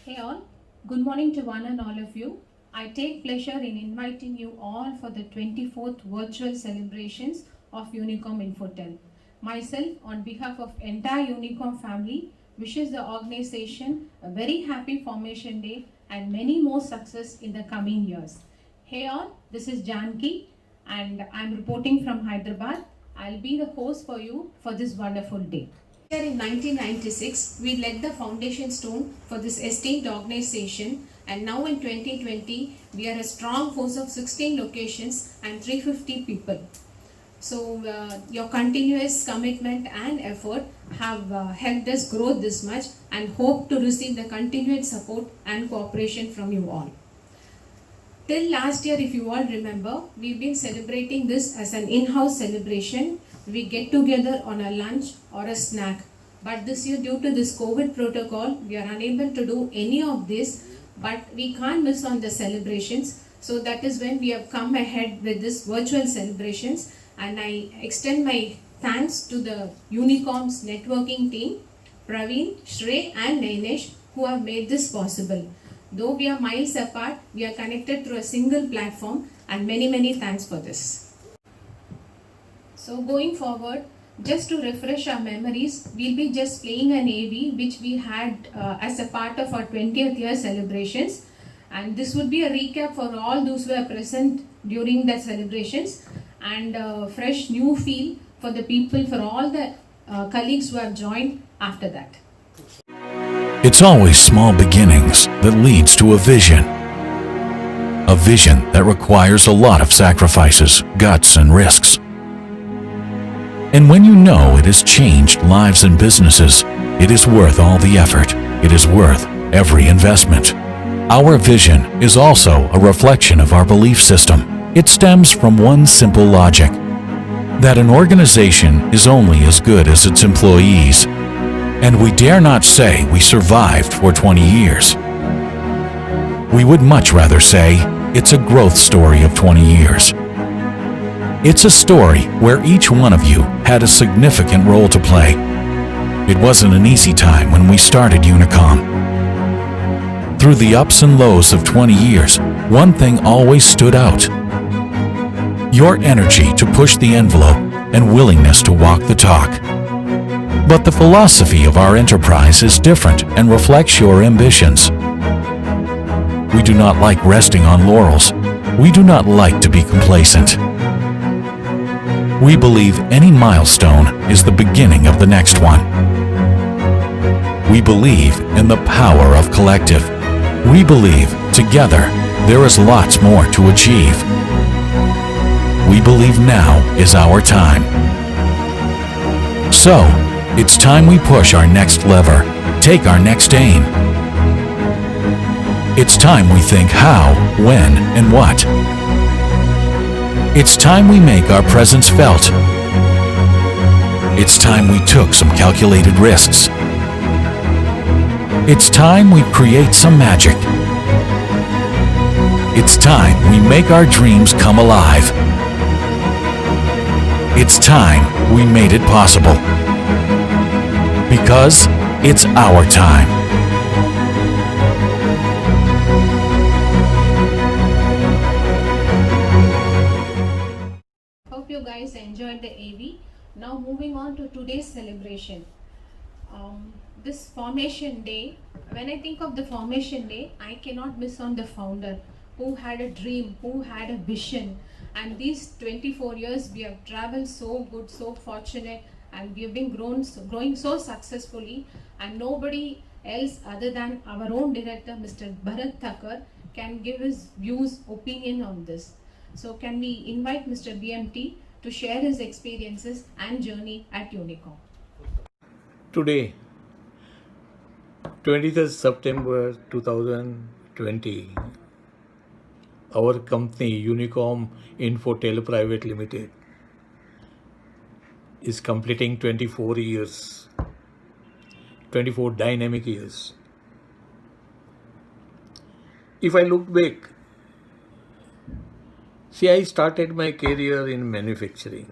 Hey all, good morning to one and all of you. I take pleasure in inviting you all for the 24th virtual celebrations of Unicom Infotel. Myself, on behalf of entire Unicom family, wishes the organization a very happy Formation Day and many more success in the coming years. Hey all, this is Janki and I'm reporting from Hyderabad. I'll be the host for you for this wonderful day. In 1996, we led the foundation stone for this esteemed organization, and now in 2020, we are a strong force of 16 locations and 350 people. So your continuous commitment and effort have helped us grow this much, and hope to receive the continued support and cooperation from you all. Till last year, if you all remember, we've been celebrating this as an in-house celebration. We get together on a lunch or a snack. But this year, due to this COVID protocol, we are unable to do any of this, but we can't miss on the celebrations. So that is when we have come ahead with this virtual celebrations, and I extend my thanks to the Unicom's networking team, Praveen, Shrey and Nainesh, who have made this possible. Though we are miles apart, we are connected through a single platform, and many thanks for this. So going forward, just to refresh our memories, we'll be just playing an AV which we had as a part of our 20th year celebrations, and this would be a recap for all those who are present during the celebrations, and fresh new feel for the people, for all the colleagues who have joined after that. It's always small beginnings that leads to a vision that requires a lot of sacrifices, guts and risks. And when you know it has changed lives and businesses, it is worth all the effort. It is worth every investment. Our vision is also a reflection of our belief system. It stems from one simple logic: that an organization is only as good as its employees. And we dare not say we survived for 20 years. We would much rather say it's a growth story of 20 years. It's a story where each one of you had a significant role to play. It wasn't an easy time when we started Unicom. Through the ups and lows of 20 years, one thing always stood out: your energy to push the envelope and willingness to walk the talk. But the philosophy of our enterprise is different and reflects your ambitions. We do not like resting on laurels. We do not like to be complacent. We believe any milestone is the beginning of the next one. We believe in the power of collective. We believe together there is lots more to achieve. We believe now is our time. So, it's time we push our next lever, take our next aim. It's time we think how, when, and what. It's time we make our presence felt. It's time we took some calculated risks. It's time we create some magic. It's time we make our dreams come alive. It's time we made it possible. Because it's our time. Hope you guys enjoyed the AV. Now moving on to today's celebration. This formation day, when I think of the formation day, I cannot miss on the founder who had a dream, who had a vision. And these 24 years we have traveled so good, so fortunate, and we have been growing so successfully, and nobody else other than our own director, Mr. Bharat Thakur, can give his views, opinion on this. So can we invite Mr. BMT to share his experiences and journey at Unicom? Today, 23rd September 2020, our company Unicom Infotel Private Limited is completing 24 years, 24 dynamic years. If I look back, see, I started my career in manufacturing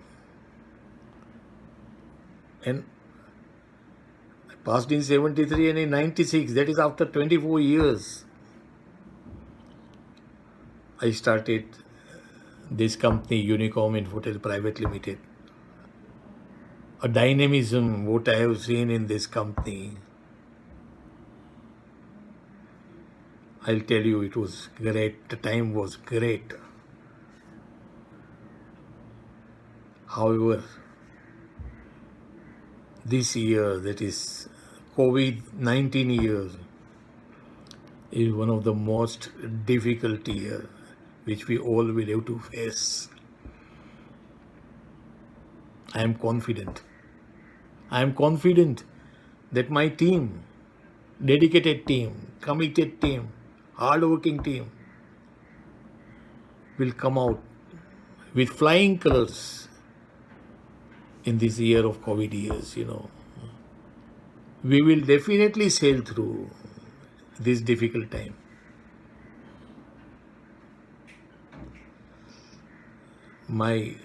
and I passed in 73 and in 96, that is after 24 years, I started this company Unicom Infotel Private Limited. A dynamism, what I have seen in this company, I'll tell you, it was great. The time was great. However, this year, that is COVID-19 year, is one of the most difficult year which we all will have to face. I am confident that my team, dedicated team, committed team, hard-working team, will come out with flying colors in this year of COVID years, We will definitely sail through this difficult time. My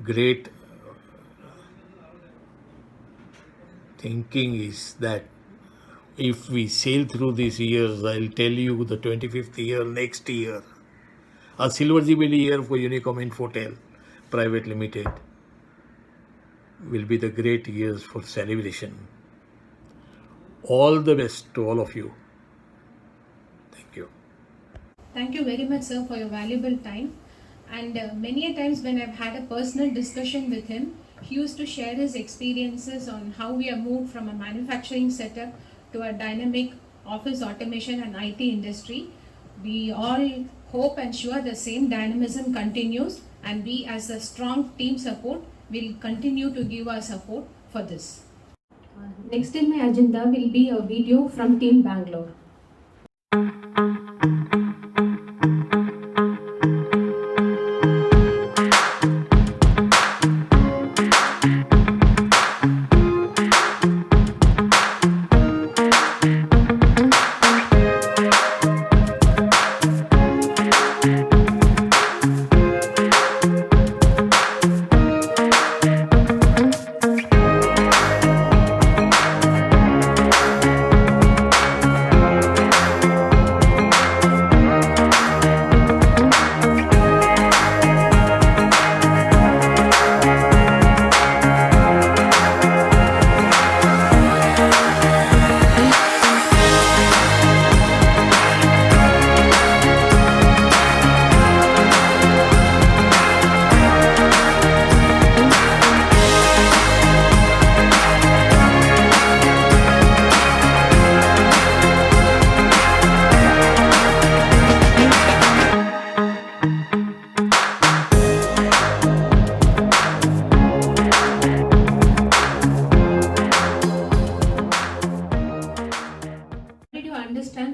great thinking is that if we sail through these years, I'll tell you the 25th year next year, a silver jubilee year for Unicom Infotel Private Limited, will be the great years for celebration. All the best to all of you. Thank you. Thank you very much, sir, for your valuable time. And many a times when I've had a personal discussion with him, he used to share his experiences on how we have moved from a manufacturing setup to a dynamic office automation and IT industry. We all hope and sure the same dynamism continues, and we as a strong team support will continue to give our support for this. Next in my agenda will be a video from Team Bangalore.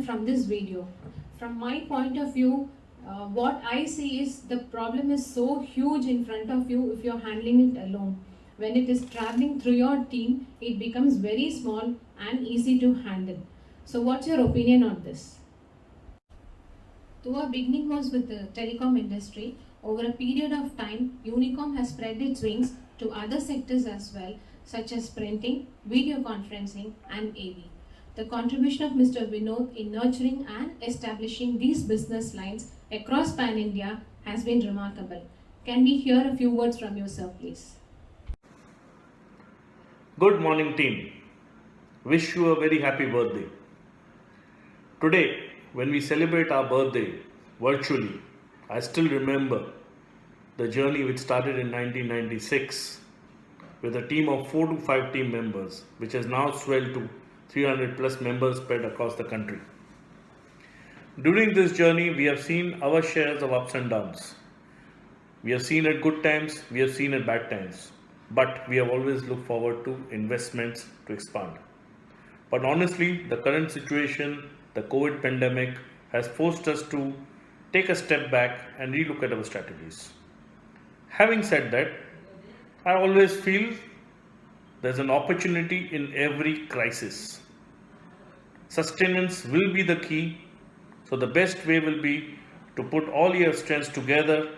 From this video, from my point of view, what I see is the problem is so huge in front of you if you're handling it alone. When it is traveling through your team, it becomes very small and easy to handle. So what's your opinion on this? Though our beginning was with the telecom industry, Over a period of time, Unicom has spread its wings to other sectors as well, such as printing, video conferencing, and AV. The contribution of Mr. Vinod in nurturing and establishing these business lines across Pan India has been remarkable. Can we hear a few words from you, sir, please? Good morning, team. Wish you a very happy birthday. Today, when we celebrate our birthday virtually, I still remember the journey which started in 1996 with a team of 4 to 5 team members, which has now swelled to 300 plus members spread across the country. During this journey, we have seen our shares of ups and downs. We have seen at good times, we have seen at bad times, but we have always looked forward to investments to expand. But honestly, the current situation, the COVID pandemic, has forced us to take a step back and relook at our strategies. Having said that, I always feel there's an opportunity in every crisis. Sustenance will be the key, so the best way will be to put all your strengths together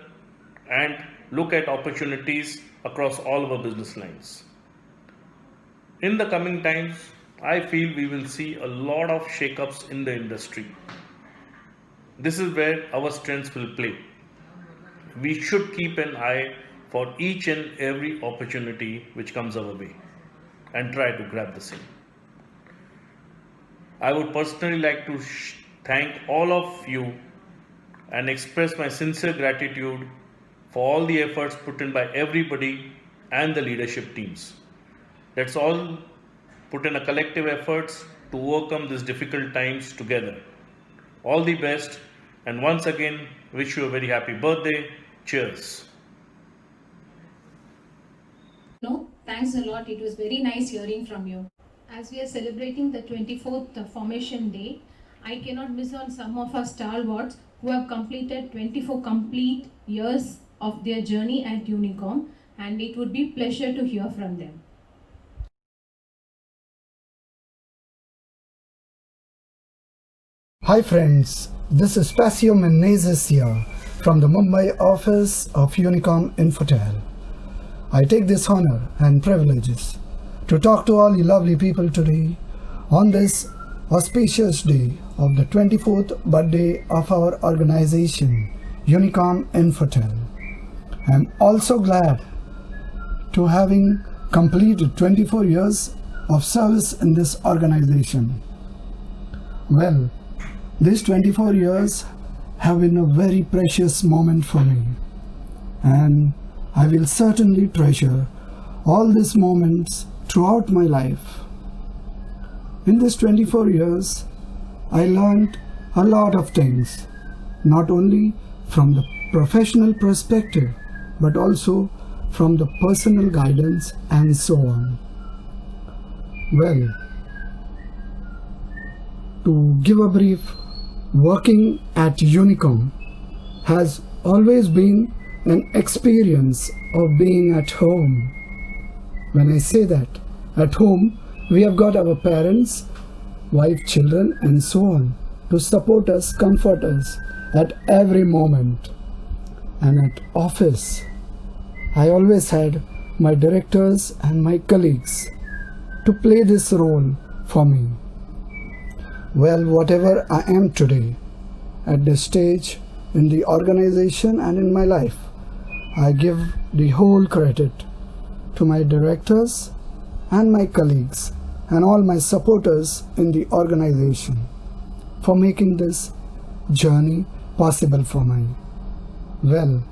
and look at opportunities across all of our business lines. In the coming times, I feel we will see a lot of shakeups in the industry. This is where our strengths will play. We should keep an eye for each and every opportunity which comes our way and try to grab the same. I would personally like to thank all of you and express my sincere gratitude for all the efforts put in by everybody and the leadership teams. Let's all put in a collective efforts to overcome these difficult times together. All the best, and once again, wish you a very happy birthday. Cheers. No, thanks a lot. It was very nice hearing from you. As we are celebrating the 24th Formation Day, I cannot miss on some of our stalwarts who have completed 24 complete years of their journey at Unicom, and it would be a pleasure to hear from them. Hi friends, this is Pasio Menezes here from the Mumbai office of Unicom Infotel. I take this honor and privileges to talk to all you lovely people today on this auspicious day of the 24th birthday of our organization, Unicom Infotel. I am also glad to having completed 24 years of service in this organization. Well, these 24 years have been a very precious moment for me, and I will certainly treasure all these moments throughout my life. In these 24 years, I learned a lot of things, not only from the professional perspective, but also from the personal guidance and so on. Well, to give a brief, working at Unicom has always been an experience of being at home. When I say that, at home, we have got our parents, wife, children, and so on to support us, comfort us at every moment. And at office, I always had my directors and my colleagues to play this role for me. Well, whatever I am today, at this stage in the organization and in my life, I give the whole credit to my directors and my colleagues and all my supporters in the organization for making this journey possible for me. Well,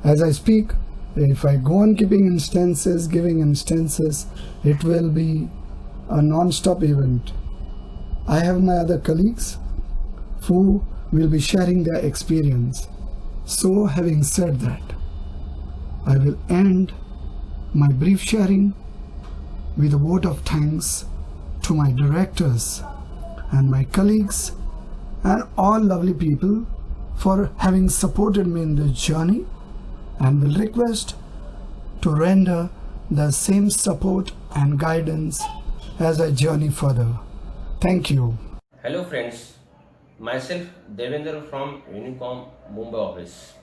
as I speak, if I go on giving instances, it will be a non-stop event. I have my other colleagues who will be sharing their experience. So, having said that, I will end my brief sharing with a vote of thanks to my directors and my colleagues and all lovely people for having supported me in this journey, and will request to render the same support and guidance as I journey further. Thank you. Hello friends, myself Devendra from Unicom Mumbai office.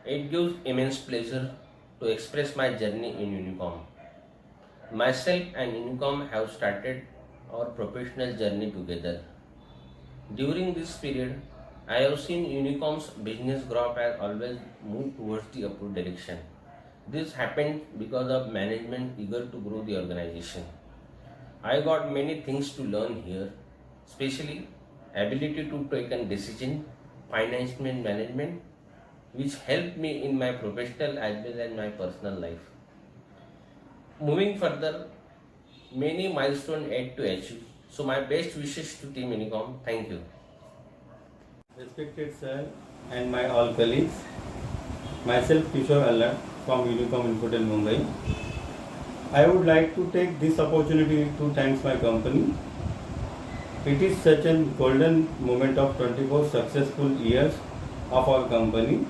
It gives immense pleasure to express my journey in Unicom. Myself and Unicom have started our professional journey together. During this period, I have seen Unicom's business growth has always moved towards the upward direction. This happened because of management eager to grow the organization. I got many things to learn here, especially ability to take a decision, financial management, which helped me in my professional as well as my personal life. Moving further, many milestones yet to achieve. So my best wishes to Team Unicom. Thank you. Respected sir and my all colleagues, myself Kishore Allar from Unicom Infotel Mumbai. I would like to take this opportunity to thank my company. It is such a golden moment of 24 successful years of our company.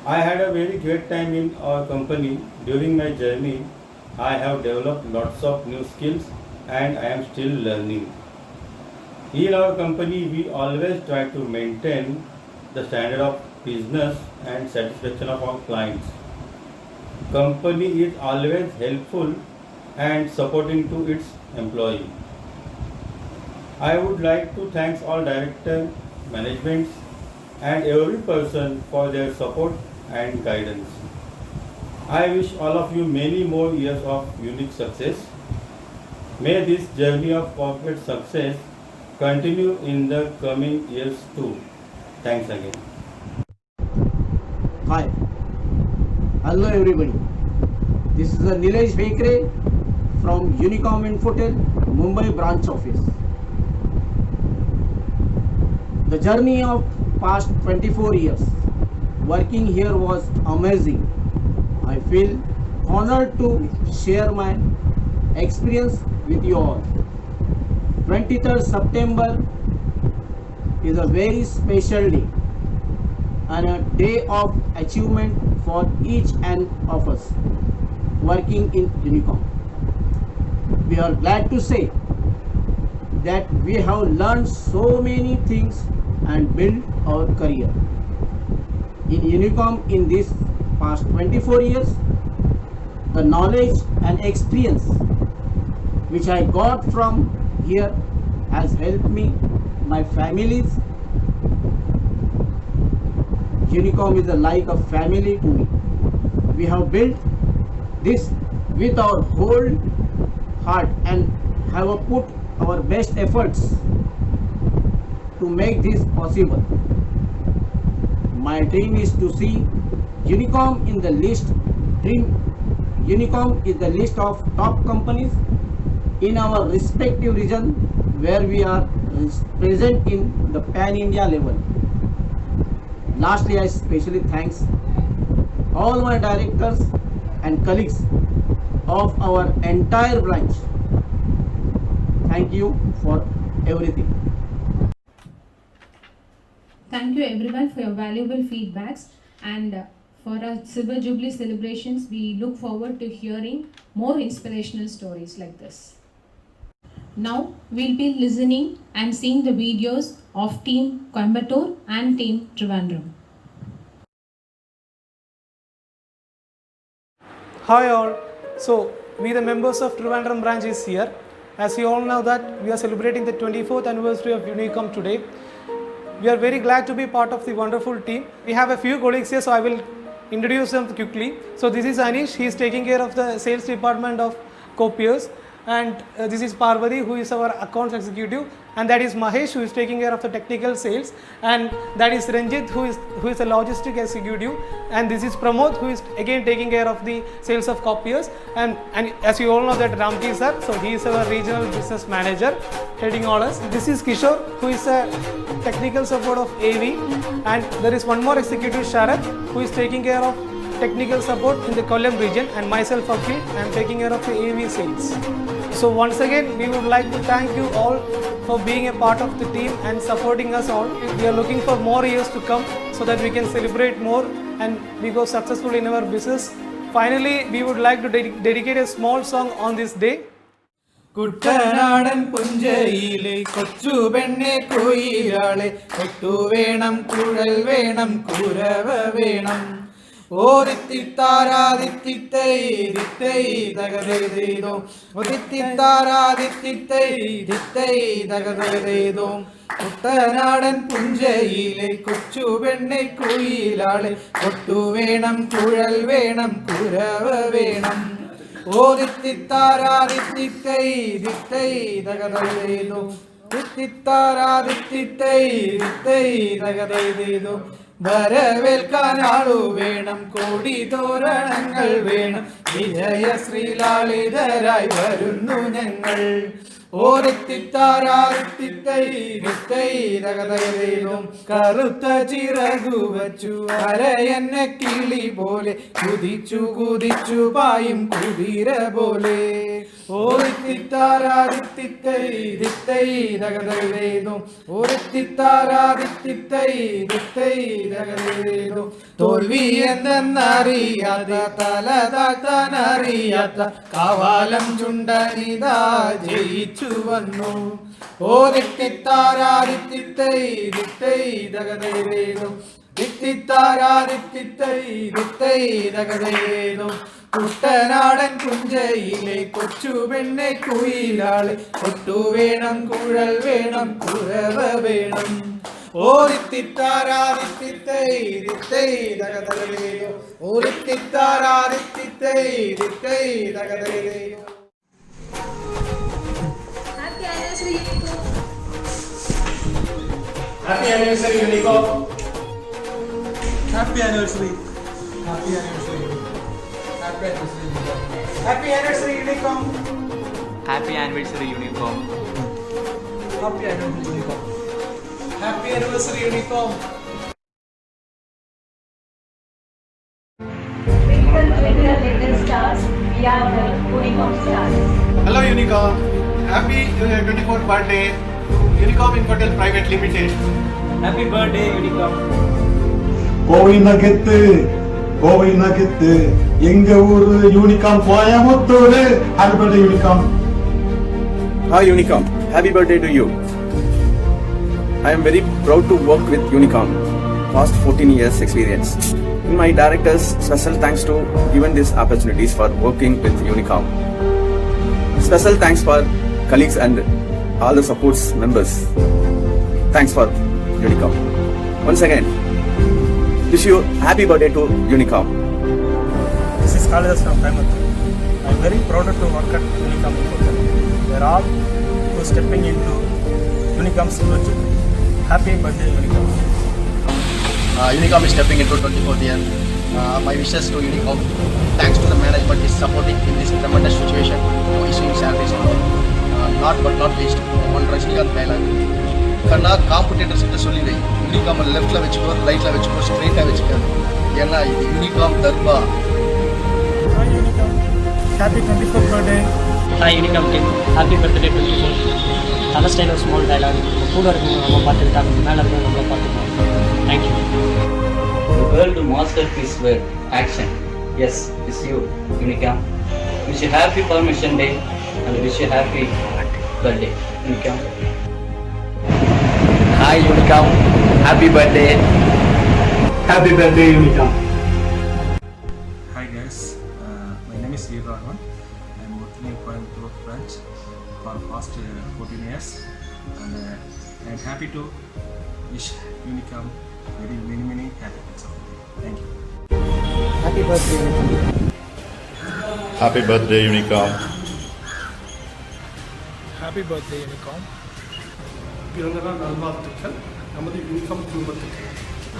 I had a very great time in our company. During my journey, I have developed lots of new skills and I am still learning. In our company, we always try to maintain the standard of business and satisfaction of our clients. Company is always helpful and supporting to its employee. I would like to thank all director, managements and every person for their support and guidance. I wish all of you many more years of unique success. May this journey of corporate success continue in the coming years too. Thanks again. Hi. Hello everybody. This is Nilesh Bekre from Unicom Infotel, Mumbai branch office. The journey of past 24 years working here was amazing. I feel honored to share my experience with you all. 23rd September is a very special day and a day of achievement for each and of us working in Unicom. We are glad to say that we have learned so many things and built our career. In Unicom in this past 24 years, the knowledge and experience which I got from here has helped me, my families. Unicom is like a family to me. We have built this with our whole heart and have put our best efforts to make this possible. My dream is to see Unicom in the list. Unicom is the list of top companies in our respective region where we are present in the pan-India level. Lastly, I especially thanks all my directors and colleagues of our entire branch. Thank you for everything. Thank you everyone for your valuable feedbacks, and for our Silver Jubilee celebrations, we look forward to hearing more inspirational stories like this. Now we'll be listening and seeing the videos of Team Coimbatore and Team Trivandrum. Hi all. So we the members of Trivandrum branch is here. As you all know that we are celebrating the 24th anniversary of Unicom today. We are very glad to be part of the wonderful team. We have a few colleagues here, so I will introduce them quickly. So this is Anish, he is taking care of the sales department of Copiers. And this is Parvati, who is our accounts executive, and that is Mahesh, who is taking care of the technical sales, and that is Ranjit, who is a logistic executive, and this is Pramod, who is again taking care of the sales of Copiers, and as you all know that Ramki sir, so he is our regional business manager heading all us. This is Kishore, who is a technical support of AV, and there is one more executive, Sharath, who is taking care of technical support in the Kollam region, and myself Akhil, I am taking care of the AV sales. So once again, we would like to thank you all for being a part of the team and supporting us all. We are looking for more years to come so that we can celebrate more and we go successful in our business. Finally, we would like to dedicate a small song on this day. കുട്ടനാടൻ പുഞ്ചയിലെ കൊച്ചു പെണ്ണെ കുയിലാളെ കൊട്ടു വേണം കുഴൽ വേണം കുരവ വേണം ഓരിത്തിത്താരാതിത്തിത്തൈ ദിത്തൈ തകതേതോ ഒരിത്തിത്താരാതിത്തിത്തൈ ദിത്തൈ തകതേതോ കുട്ടനാടൻ പുഞ്ചയിലെ കൊച്ചു പെണ്ണെ കുയിലാളെ കൊട്ടു വേണം കുഴൽ വേണം കുരവ വേണം ഓരിത്തിത്താരാതിത്തിത്തൈ ദിത്തൈ തകതേതോ തിത്തിത്താരാതിത്തിത്തൈ ദിത്തൈ തകതേതോ വരവേൽക്കാനാളു വേണം കോടി തോരണങ്ങൾ വേണം വിജയ ശ്രീലാളിതരായി വരുന്നു ഞങ്ങൾ ഓരത്തിത്താരാത്തിത്തൈ തകതേതും കറുത്ത ചിറകു വച്ചു അരയന്നെ കിളി പോലെ കുതിച്ചു കുതിച്ചു പായും കുതിര പോലെ ഓരത്തിത്താരാത്തിത്തൈ തകതേതും ഓരത്തിത്താരാത്തിത്തൈ തകതേതും തോൽവി എന്തെന്നറിയാത്ത തല താഴ്ത്താനറിയാത്ത കാവാലം ചുണ്ടനിതാ ജയിച്ചു വന്നു ഓരിത്തിത്താരാതിത്തിത്തൈ തകതേതും തിത്തിത്താരാതിത്തിത്തൈ തകതേതും കുട്ടനാടൻ പുഞ്ചയിലെ കൊച്ചു പെണ്ണെ കുയിലാളെ കൊട്ടു വേണം കുഴൽ വേണം കുരവ വേണം ഓരിത്തിത്താരാതിത്തിത്തൈ തകതേതും ഓരിത്തിത്താരാതിത്തിത്തൈ തകതേതും Happy anniversary, Unicom. Happy anniversary. Happy anniversary. Happy anniversary, Unicom. Happy anniversary, Unicom. Happy anniversary, Unicom. Happy anniversary, Unicom. Happy anniversary, Unicom. Little stars, we are the Unicom stars. Hello, Unicom. Happy 24th birthday to Unicom Infotel Private Limited. Happy birthday, Unicom. Kovai நகத்து எங்க ஊரு Unicom Coimbatore. Happy birthday Unicom. Hi Unicom, happy birthday to you. I am very proud to work with Unicom. Past 14 years experience. In my directors, special thanks to given these opportunities for working with Unicom. Special thanks for colleagues and all the supports members. Thanks for Unicom. Once again, wish you happy birthday to Unicom. This is Kalidas from Coimbatore. I am very proud to work at Unicom Infotel. We are all stepping into Unicom's future. Happy birthday, Unicom. Unicom is stepping into 24th year. My wishes to Unicom. Thanks to the management is supporting in this tremendous situation. No issuing salaries and all. Not but not least, one Rajnikant dialogue. Kanna competitors கிட்ட சொல்லி வை, யூனிகாம் லெஃப்ட்ல வச்சுக்கோ, ரைட்ல வச்சுக்கோ, ஸ்ட்ரெயிட்டா வச்சுக்கோ. ஏன்னா இது யூனிகாம் தர்பா. Hi Unicom. Happy 24th birthday. Hi Unicom team. Happy birthday 24th. நல்ல ஸ்டைல் ஒரு ஸ்மால் டயலாக். கூட இருக்கவங்க நம்ம பார்த்துக்கிட்டாங்க, மேலே இருக்கவங்க நம்மளை பார்த்துக்கோங்க. Thank you. The world masterpiece word action. Yes, it's you, Unicom. Wish you happy permission day and wish you happy birthday, Unicom. Hi Unicom. Happy birthday. Happy birthday Unicom. Hi guys. My name is Veeravan. I am working in Coimbatore branch for past 14 years and I am happy to wish Unicom many happy birthdays. Thank you. Happy birthday, Unicom. Happy birthday, Unicom. Happy birthday, Unicom. பிறந்தநாள் நல்வாழ்த்துக்கள் நமது யூனிகாம் குடும்பத்துக்கு.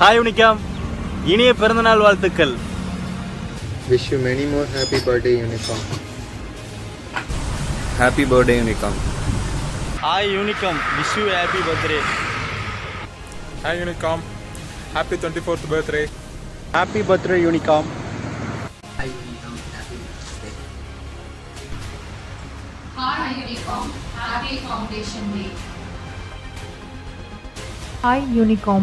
Hi Unicom. இனிய பிறந்தநாள் வாழ்த்துக்கள். Wish you many more happy birthday, Unicom. Happy birthday Unicom. Hi Unicom. Wish you happy birthday. Hi Unicom. Happy 24th birthday. Happy birthday Unicom. Hi Unicom. Happy Foundation Day. Hi Unicom.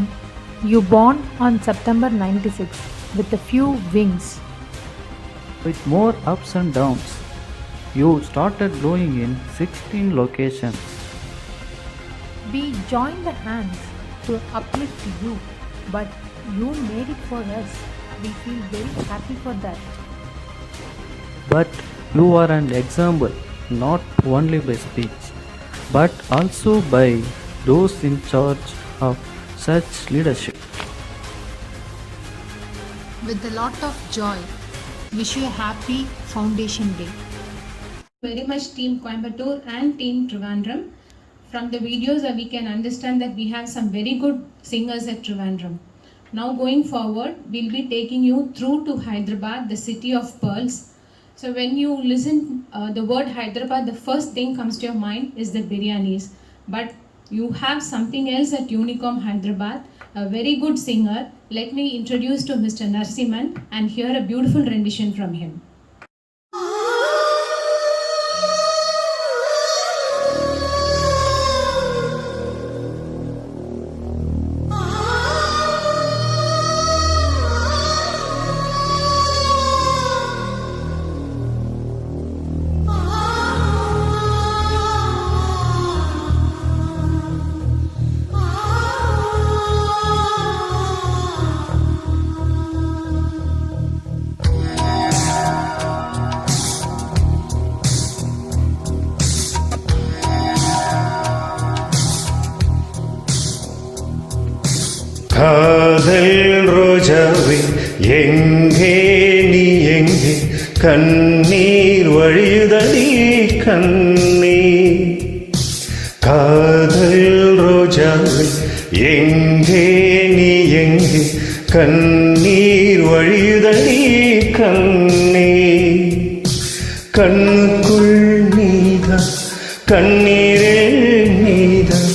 You born on September 96 with a few wings. With more ups and downs. You started growing in 16 locations. We joined the hands to uplift you, but you made it for us. We feel very happy for that. But you are an example, not only by speech, but also by those in charge of such leadership. With a lot of joy, wish you a happy Foundation Day. Very much Team Coimbatore and Team Trivandrum. From the videos we can understand that we have some very good singers at Trivandrum. Now going forward, we'll be taking you through to Hyderabad, the city of pearls. So when you listen the word Hyderabad, the first thing comes to your mind is the biryanis. But you have something else at Unicom Hyderabad, a very good singer. Let me introduce to Mr. Narsiman and hear a beautiful rendition from him. காதல் ரோஜாவே எங்கே நீ எங்கே கண்ணீர் வழியுதடி கண்ணீர் காதல் ரோஜாவே எங்கே நீ எங்கே கண்ணீர் வழியுதடி கண்ணீர் கண்ணுக்குள் நீதான் கண்ணீரில் நீதான்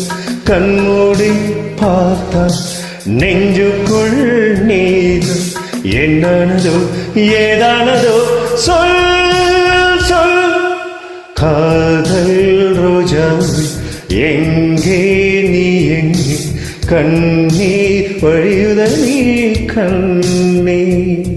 கண்மூடி பார்த்தா நெஞ்சுக்குள் நீதான் என்னானதோ ஏதானதோ சொல் சொல் காதல் ரோஜாவே எங்கே நீ எங்கே கண்ணீர் வழியுதடி கண்ணீர்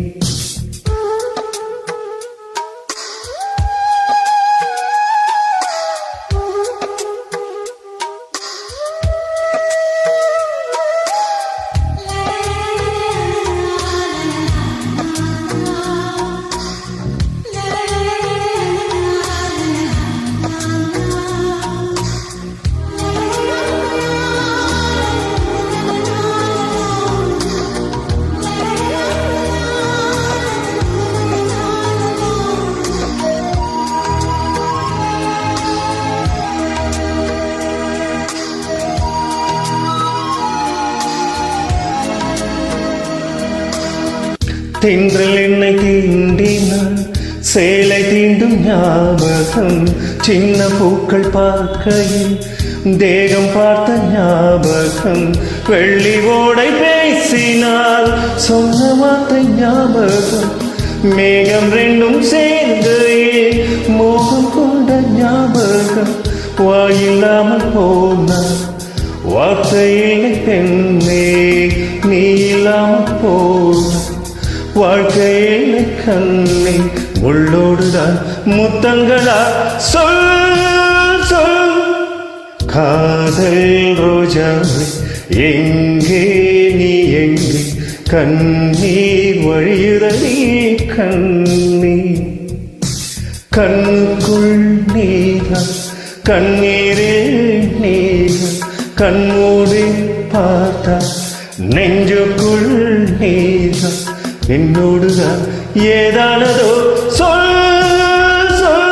தென்றல் என்னை தீண்டினான் சேலை தீண்டும் ஞாபகம் சின்ன பூக்கள் பார்க்கையில் தேகம் பார்த்த ஞாபகம் வெள்ளி ஓடை பேசினால் சொன்ன வார்த்தை ஞாபகம் மேகம் ரெண்டும் சேர்ந்து மோகம் கொண்ட ஞாபகம் வாயில்லாமல் போனார் வார்த்தை இல்லை பெண்ணே நீ இல்லாமல் போனார் வாழ்க்கையில கண்ணே உள்ளோடுதான் முத்தங்களா சொல் சொல் காதல் ரோஜாவே எங்கே நீ எங்கே கண்ணீர் வழியுதடி கண்ணீர் கண்ணுக்குள் நீதான் கண்ணீரில் நீதான் கண்மூடி பார்த்தா நெஞ்சுக்குள் நீதான் என்னோடுதான் ஏதானதோ சொல் சொல்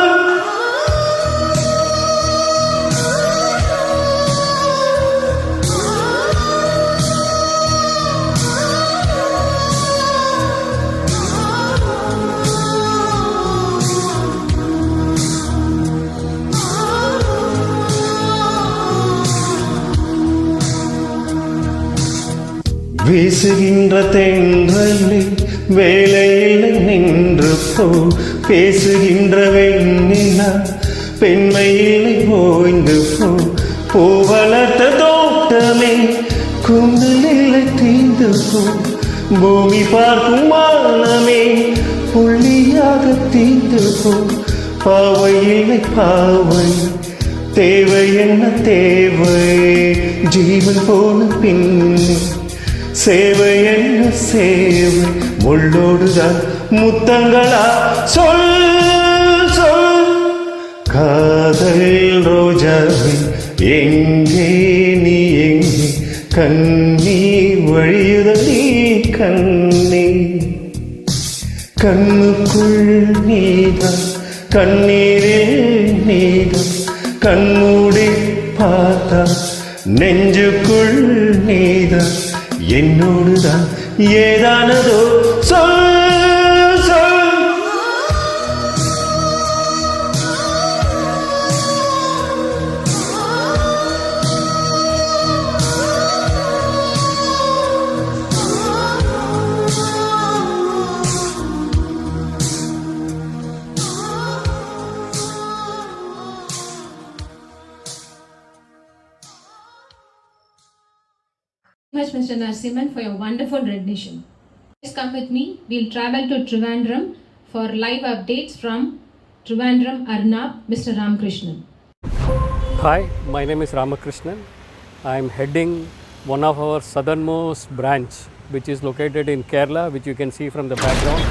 வீசுகின்ற தென்றலில் வேலையில் நின்று போ பேசுகின்ற வெண்ணிலா பெண்மையிலை ஓய்ந்து போ பூ வளர்த்த தோட்டமே குந்தலில்லை தீந்து போ பூமி பார்க்கும் வானமே புள்ளியாக தீந்து போ பாவை இல்லை பாவை தேவை என்ன தேவை ஜீவன் போன பின்னே சேவை என்ன சேவை முள்ளோடுதான் முத்தங்களா சொல் சொல் காதல் ரோஜாவே எங்கே நீ எங்கே கண்ணீர் வழியுதடி கண்ணீர் கண்ணுக்குள் நீதான் கண்ணீரில் நீதான் கண்மூடி பார்த்தா நெஞ்சுக்குள் நீதான் என்னோடுதான் ஏதானதோ சொல் சொல் Much, Mr. Narasimhan, for your wonderful rendition. Please come with me. We'll travel to Trivandrum for live updates from Trivandrum Arnab, Mr. Ramakrishnan. Hi, my name is Ramakrishnan. I am heading one of our southernmost branch, which is located in Kerala, which you can see from the background,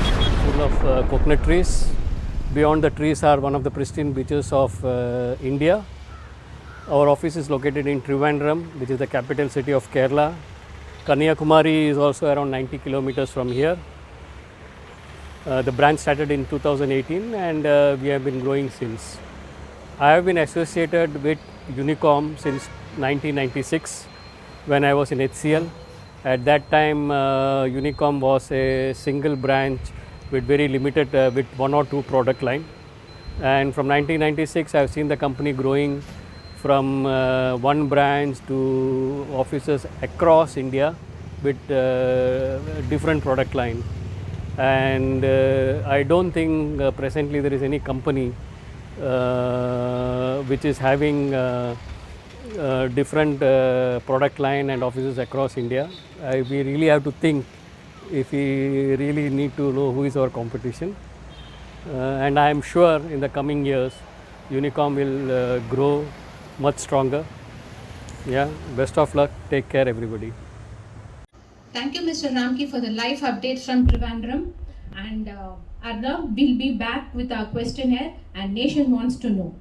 full of coconut trees. Beyond the trees are one of the pristine beaches of India. Our office is located in Trivandrum, which is the capital city of Kerala. Kanyakumari is also around 90 kilometers from here. The branch started in 2018 and we have been growing since. I have been associated with Unicom since 1996 when I was in HCL. At that time, Unicom was a single branch with very limited, with one or two product line. And from 1996, I have seen the company growing from one branch to offices across India with different product line. And I don't think presently there is any company which is having different product line and offices across India. We really have to think if we really need to know who is our competition. And I am sure in the coming years Unicom will grow much stronger. Yeah, best of luck. Take care, everybody. Thank you, Mr. Ramki, for the live updates from Trivandrum. And Arnab will be back with our questionnaire and nation wants to know.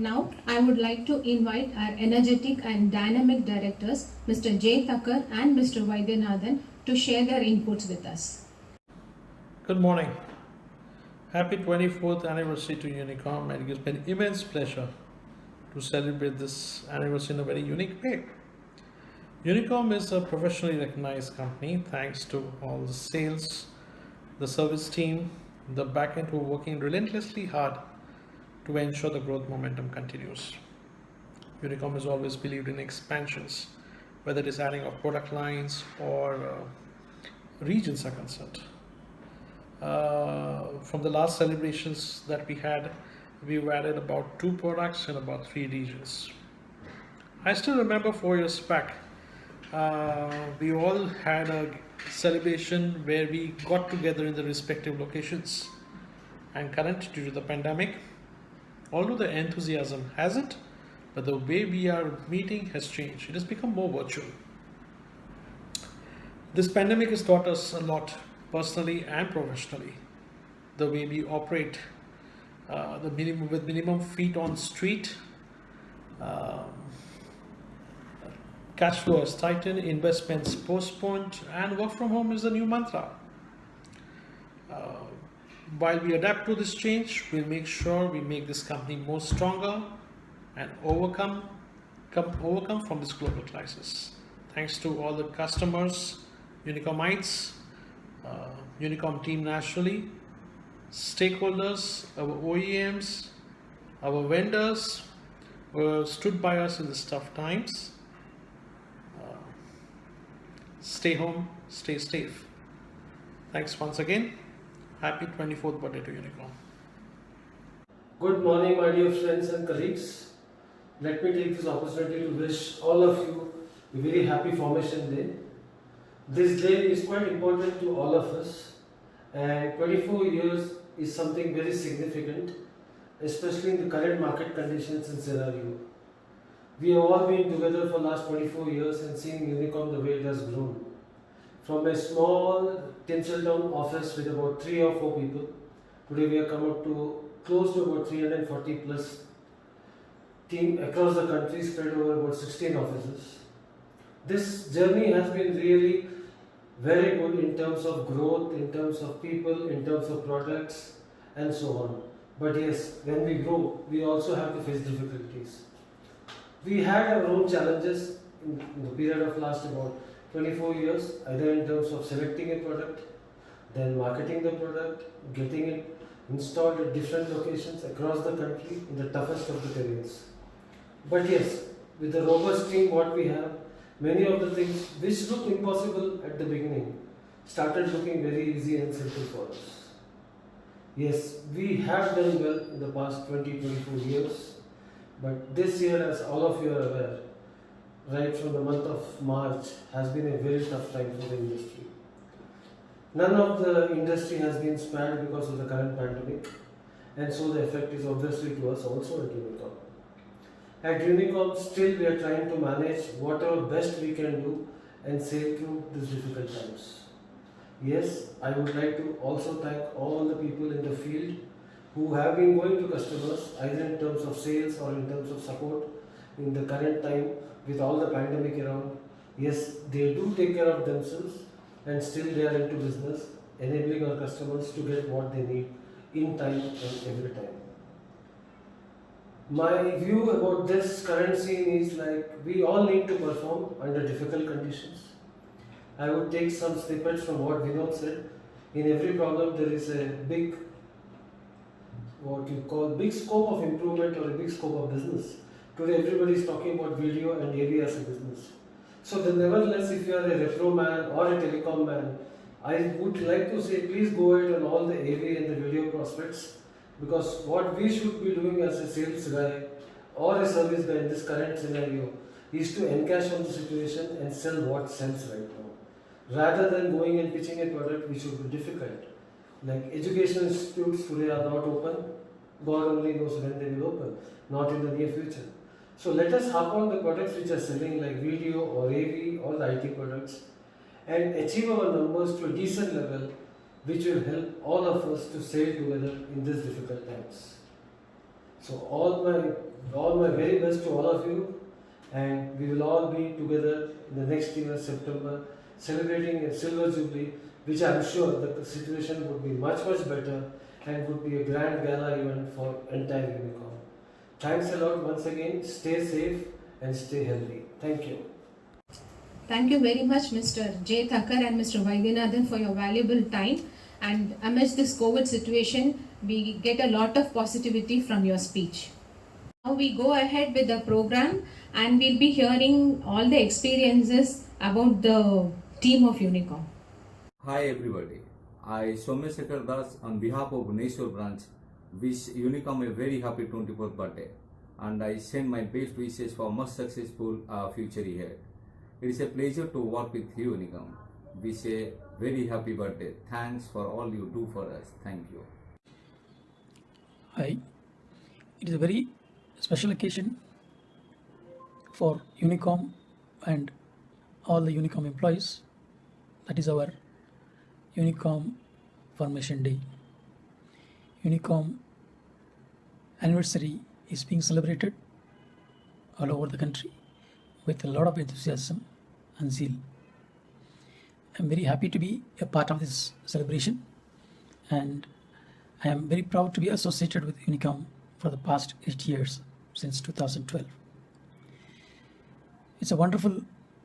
Now, I would like to invite our energetic and dynamic directors, Mr. Jay Thakkar and Mr. Vaidyanathan, to share their inputs with us. Good morning. Happy 24th anniversary to Unicom, and it gives me an immense pleasure to celebrate this anniversary in a very unique way. Unicom is a professionally recognized company thanks to all the sales, the service team, the backend who are working relentlessly hard to ensure the growth momentum continues. Unicom has always believed in expansions, whether it is adding of product lines or regions are concerned. From the last celebrations that we had, we've added about 2 products in about 3 regions. I still remember 4 years back, we all had a celebration where we got together in the respective locations. And current, due to the pandemic, although the enthusiasm hasn't, but the way we are meeting has changed. It has become more virtual. This pandemic has taught us a lot, personally and professionally. The way we operate, with minimum feet on street, cash flow has tightened, investments postponed, and work from home is the new mantra. While we adapt to this change, we'll make sure we make this company more stronger and overcome from this global crisis. Thanks to all the customers, Unicomites, Unicom team nationally, stakeholders, our OEMs, our vendors who stood by us in these tough times. Stay home, stay safe. Thanks once again. Happy 24th birthday to Unicom. Good morning, my dear friends and colleagues. Let me take this opportunity to wish all of you a very happy Formation Day. This day is quite important to all of us, and 24 years is something very significant especially in the current market conditions and scenario. We have all been together for last 24 years and seen Unicom the way it has grown. From a small Tinseltown office with about 3 or 4 people, today we have come up to close to about 340 plus team across the country, spread over about 16 offices. This journey has been really very good in terms of growth, in terms of people, in terms of products and so on. But yes, when we grow, we also have to face difficulties. We had our own challenges in the period of last about 24 years, either in terms of selecting a product, then marketing the product, getting it installed at different locations across the country in the toughest of the terrains. But yes, with the robust team what we have, many of the things which looked impossible at the beginning started looking very easy and simple for us. Yes, we have done well in the past 20-24 years, but this year, as all of you are aware, right from the month of March has been a very tough time for the industry. None of the industry has been spared because of the current pandemic, and so the effect is obviously to us also at Unicom. At Unicom, still we are trying to manage whatever best we can do and sail through these difficult times. Yes, I would like to also thank all the people in the field who have been going to customers, either in terms of sales or in terms of support in the current time with all the pandemic around. Yes, they do take care of themselves and still they are into business, enabling our customers to get what they need in time and every time. My view about this current scene is like we all need to perform under difficult conditions. I would take some snippets from what Vinod said. In every problem there is a big, what you call big scope of improvement or a big scope of business. Today everybody is talking about video and AV as a business. So then nevertheless, if you are a repro man or a telecom man, I would like to say please go ahead on all the AV and the video prospects, because what we should be doing as a sales guy or a service guy in this current scenario is to encash on the situation and sell what sells right now. Rather than going and pitching a product which would be difficult. Like educational institutes today are not open, God only knows when they will open, not in the near future. So let us harp on the products which are selling like video or AV or the IT products and achieve our numbers to a decent level, which will help all of us to sail together in these difficult times. So all my very best to all of you, and we will all be together in the next year, September, celebrating a silver jubilee, which I am sure that the situation would be much better and would be a grand gala event for entire Unicom. Thanks a lot once again. Stay safe and stay healthy. Thank you. Thank you very much, Mr. J. Thakkar and Mr. Vaidyanathan, for your valuable time. And amidst this COVID situation, we get a lot of positivity from your speech. Now we go ahead with the program and we'll be hearing all the experiences about the team of Unicom. Hi everybody, I Someshekar Das on behalf of Bhubaneswar branch wish Unicom a very happy 24th birthday, and I send my best wishes for much successful future ahead. It is a pleasure to work with you, Unicom. Wish a very happy birthday. Thanks for all you do for us. Thank you. Hi, it is a very special occasion for Unicom and all the Unicom employees. That is our Unicom Formation Day. Unicom anniversary is being celebrated all over the country with a lot of enthusiasm and zeal. I'm very happy to be a part of this celebration, and I am very proud to be associated with Unicom for the past 8 years, since 2012. It's a wonderful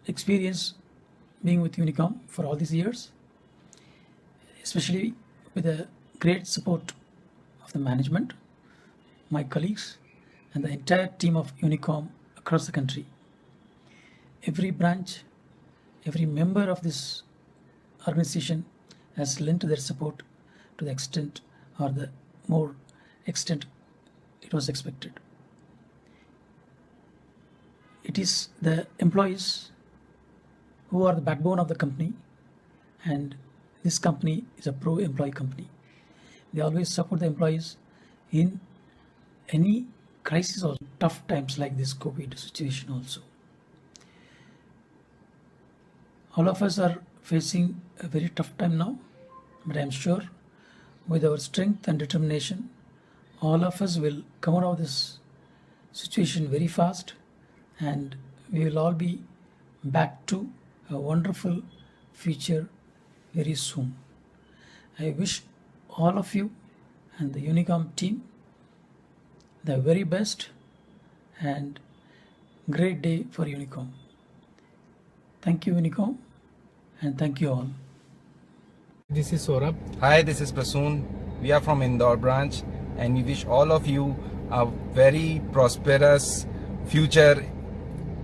experience being with Unicom for all these years, especially with the great support of the management, my colleagues, and the entire team of Unicom across the country. Every branch, every member of this organization has lent their support to the extent or the more extent it was expected. It is the employees who are the backbone of the company, and this company is a pro-employee company. They always support the employees in any crisis or tough times like this COVID situation also. All of us are facing a very tough time now, but I'm sure with our strength and determination, all of us will come out of this situation very fast, and we will all be back to a wonderful future very soon. I wish all of you and the Unicom team the very best and great day for Unicom. Thank you, Unicom, and thank you all. This is Saurabh. Hi, this is Prasoon. We are from Indore branch, and we wish all of you a very prosperous future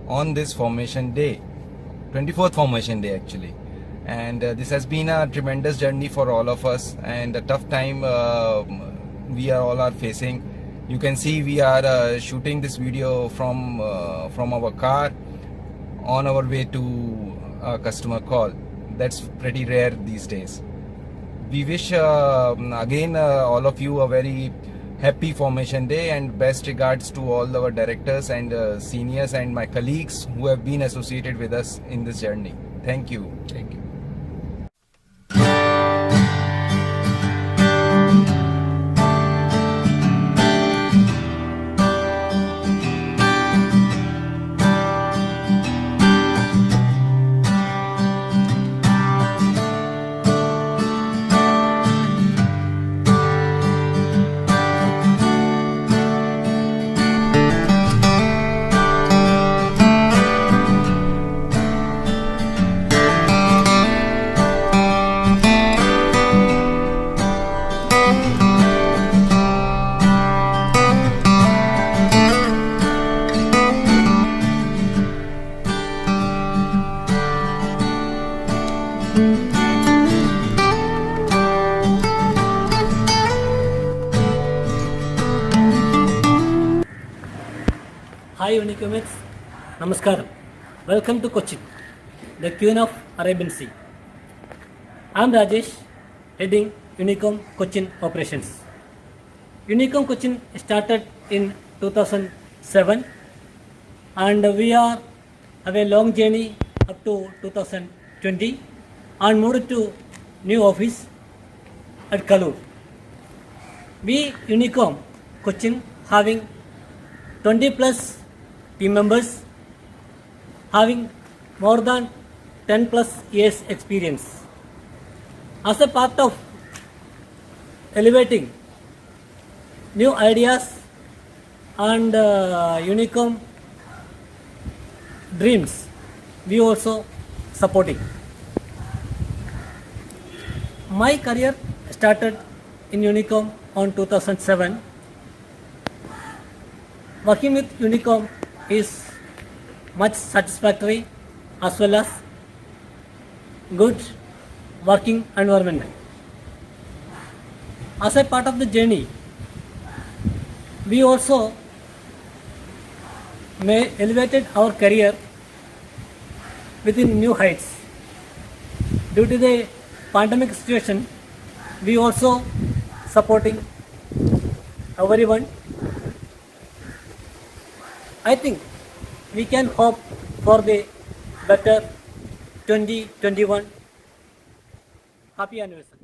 on this formation day, 24th formation day actually. And this has been a tremendous journey for all of us, and a tough time we all are facing. You can see we are shooting this video from our car on our way to a customer call. That's pretty rare these days. We wish again all of you a very happy formation day, and best regards to all our directors and seniors and my colleagues who have been associated with us in this journey. Thank you. Thank you. Hi Unicomates, Namaskaram. Welcome to Cochin, the Queen of Arabian Sea. I am Rajesh, heading Unicom Cochin operations. Unicom Cochin started in 2007, and we have a long journey up to 2020 and moved to new office at Kalur. We Unicom Cochin having 20 plus team members having more than 10 plus years experience. As a part of elevating new ideas and Unicom dreams, we also supporting. My career started in Unicom on 2007. Working with Unicom is much satisfactory as well as good working environment. As a part of the journey, we also elevated our career within new heights. Due to the pandemic situation, we also supporting everyone. I think we can hope for the better 2021. Happy anniversary.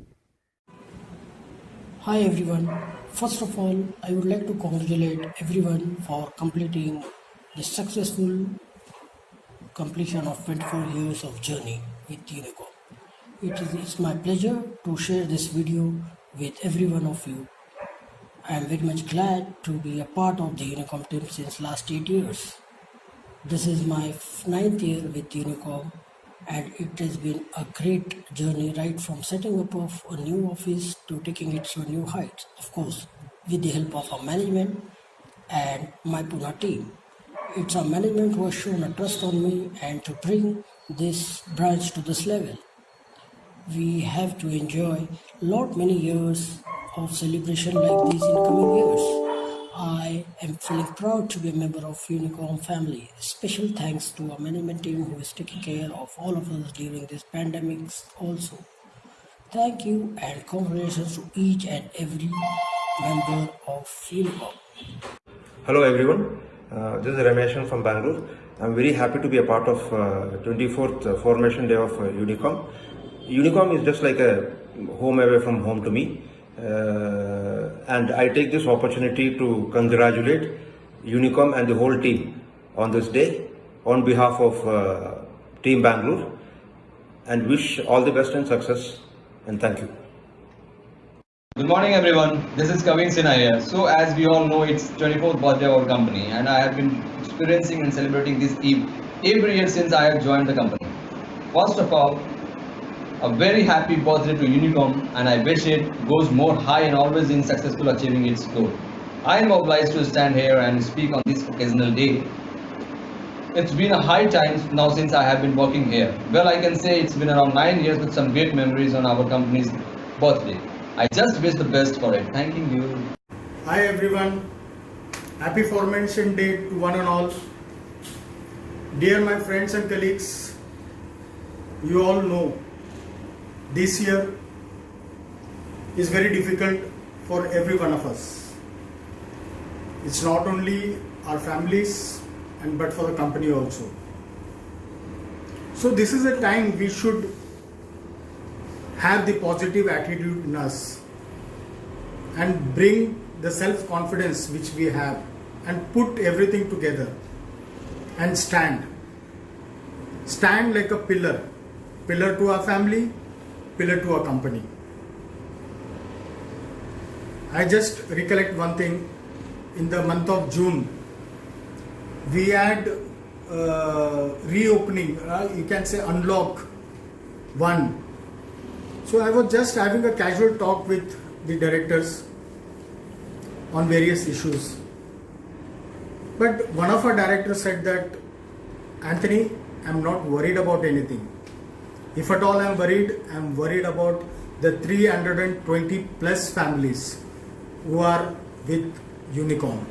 Hi everyone. First of all, I would like to congratulate everyone for completing the successful completion of 24 years of journey with Unicom. It's my pleasure to share this video with every one of you. I am very much glad to be a part of the Unicom team since last 8 years. This is my 9th year with Unicom, and it has been a great journey right from setting up of a new office to taking it to new heights, of course, with the help of our management and my Pune team. It's our management who has shown a trust on me and to bring this branch to this level. We have to enjoy many years of celebration like these in coming years. I am feeling proud to be a member of Unicom family. Special thanks to our management team who is taking care of all of us during this pandemic also. Thank you and congratulations to each and every member of Unicom. Hello everyone, this is Rameshan from Bangalore. I'm very happy to be a part of 24th formation day of Unicom. Unicom is just like a home away from home to me, and I take this opportunity to congratulate Unicom and the whole team on this day on behalf of Team Bangalore, and wish all the best and success, and thank you. Good morning everyone, this is Kavin Sinaya. So as we all know, it's 24th birthday of our company, and I have been experiencing and celebrating this eve every year since I have joined the company. First of all, a very happy birthday to Unicom, and I wish it goes more high and always in successful achieving its goal. I am obliged to stand here and speak on this occasional day. It's been a high time now since I have been working here. Well, I can say it's been around 9 years with some great memories on our company's birthday. I just wish the best for it. Thanking you. Hi everyone. Happy Formation Day to one and all. Dear my friends and colleagues, you all know this year is very difficult for every one of us. It's not only our families but for the company also. So this is a time we should have the positive attitude in us and bring the self-confidence which we have and put everything together and stand like a pillar to our family, pillar to our company. I just recollect one thing. In the month of June, we had reopening, you can say unlock 1. So I was just having a casual talk with the directors on various issues. But one of our directors said that, Anthony, I'm not worried about anything. If at all I'm worried about the 320 plus families who are with Unicom.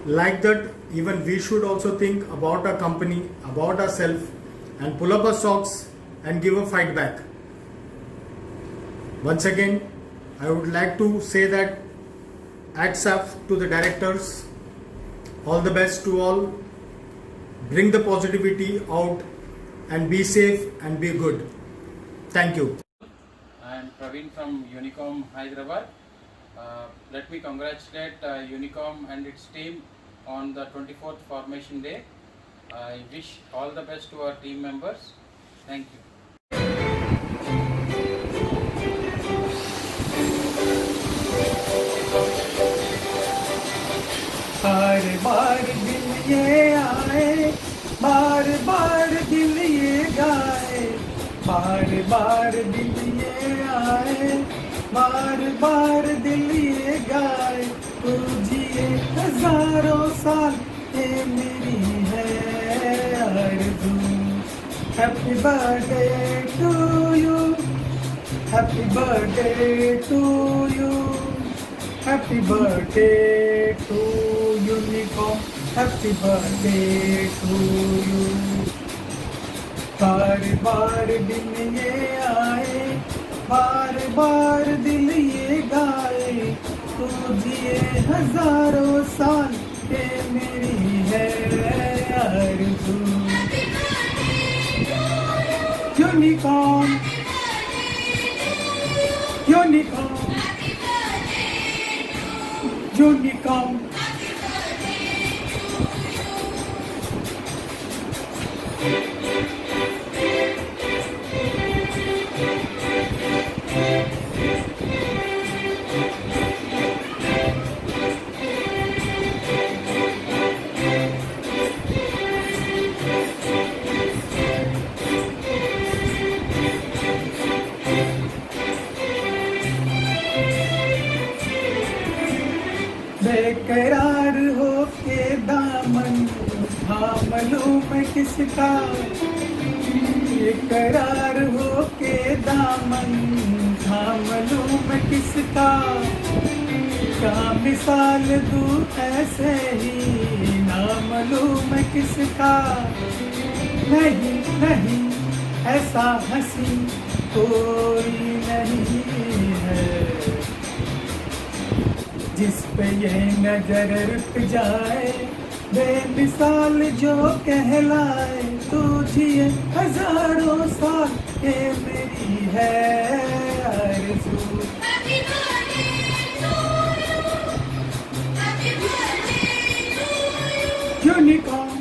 Like that, even we should also think about our company, about ourselves, and pull up our socks and give a fight back. Once again, I would like to say that hats off to the directors. All the best to all. Bring the positivity out and be safe and be good. Thank you. I am Praveen from Unicom Hyderabad. Let me congratulate Unicom and its team on the 24th Formation Day. I wish all the best to our team members. Thank you. बार बार दिल ये आए, बार बार दिल ये गाए, बार बार दिल ये आए, बार बार दिल ये गाए, तू जिए हजारों साल ये मेरी है आरज़ू। Happy birthday to you, happy birthday to you, happy birthday to Unicom, happy birthday to you. बार बार दिन ये आए, बार बार दिल ये गाए, तू जिए हजारों साल ये मेरी है आरज़ू। Unicom, Unicom, Unicom. बेकरार हो के दामन थाम लूं मैं किसका, बेकरार हो के दामन थाम लूं मैं किसका, क्या मिसाल दूं ऐसे ही नाम लूं मैं किसका। नहीं नहीं ऐसा हंसी कोई नहीं है, जिस पे ये नजर रुक जाए, बेमिसाल जो कहलाए, तो जिए हजारों साल, ये मेरी है आरज़ू। Unicorn,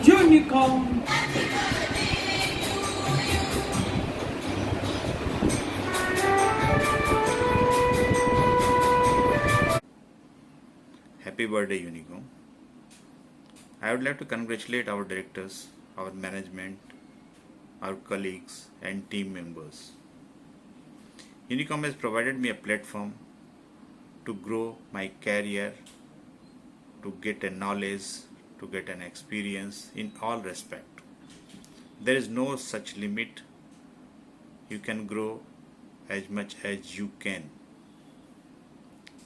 unicorn. Happy birthday, Unicom. I would like to congratulate our directors, our management, our colleagues and team members. Unicom has provided me a platform to grow my career, to get a knowledge, to get an experience in all respect. There is no such limit. You can grow as much as you can.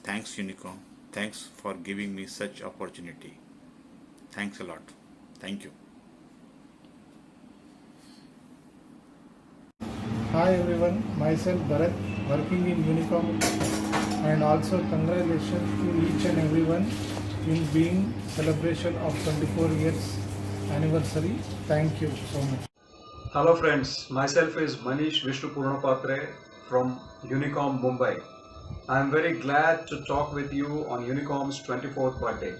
Thanks, Unicom. Thanks for giving me such opportunity. Thanks a lot. Thank you. Hi everyone, myself Bharat, working in Unicom, and also congratulations to each and everyone in being celebration of 24 years anniversary. Thank you so much. Hello friends, myself is Manish Vishnu Purnapatre from Unicom Mumbai. I am very glad to talk with you on Unicom's 24th birthday.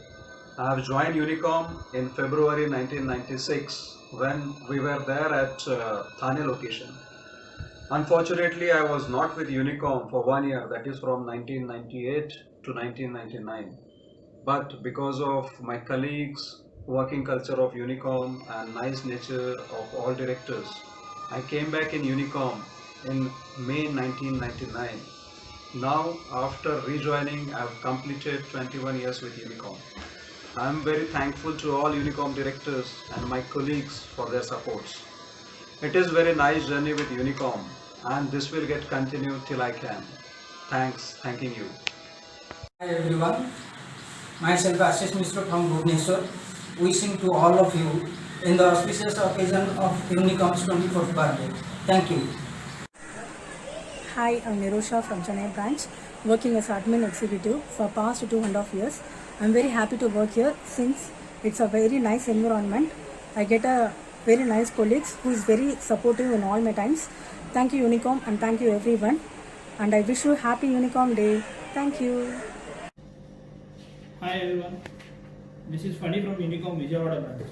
I have joined Unicom in February 1996 when we were there at Thane location. Unfortunately, I was not with Unicom for 1 year, that is from 1998 to 1999. But because of my colleagues, working culture of Unicom and nice nature of all directors, I came back in Unicom in May 1999. Now, after rejoining, I have completed 21 years with Unicom. I am very thankful to all Unicom directors and my colleagues for their supports. It is very nice journey with Unicom, and this will get continued till I can. Thanks, thanking you. Hi everyone, myself Ashish Mishra from Bhubaneswar, wishing to all of you in the auspicious occasion of Unicom's 24th birthday. Thank you. Hi, I'm Nirosha from Chennai branch, working as admin executive for past 2.5 years. I'm very happy to work here since it's a very nice environment. I get a very nice colleagues who is very supportive in all my times. Thank you Unicom and thank you everyone, and I wish you happy Unicom day. Thank you. Hi everyone, this is Funny from Unicom Vijayawada branch.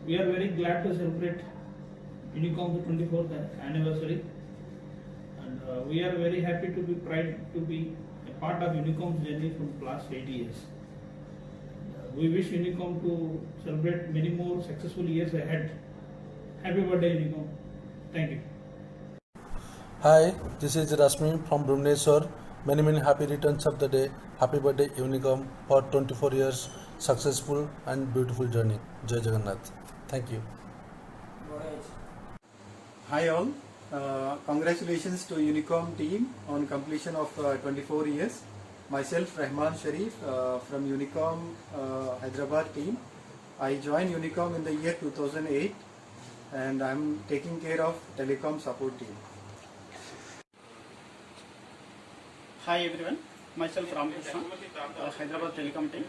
We are very glad to celebrate Unicom's 24th anniversary, and we are very happy to be proud to be a part of Unicom's journey from last 80 years. We wish Unicom to celebrate many more successful years ahead. Happy birthday Unicom. Thank you. Hi, this is Rasmi from Bhubaneswar. Many happy returns of the day. Happy birthday Unicom for 24 years successful and beautiful journey. Jai Jagannath. Thank you. Hi all, congratulations to Unicom team on completion of 24 years. Myself Rahman Sharif from Unicom Hyderabad team. I joined Unicom in the year 2008 and I am taking care of telecom support team. Hi everyone, myself Ramakrishna, Hyderabad Telecom team.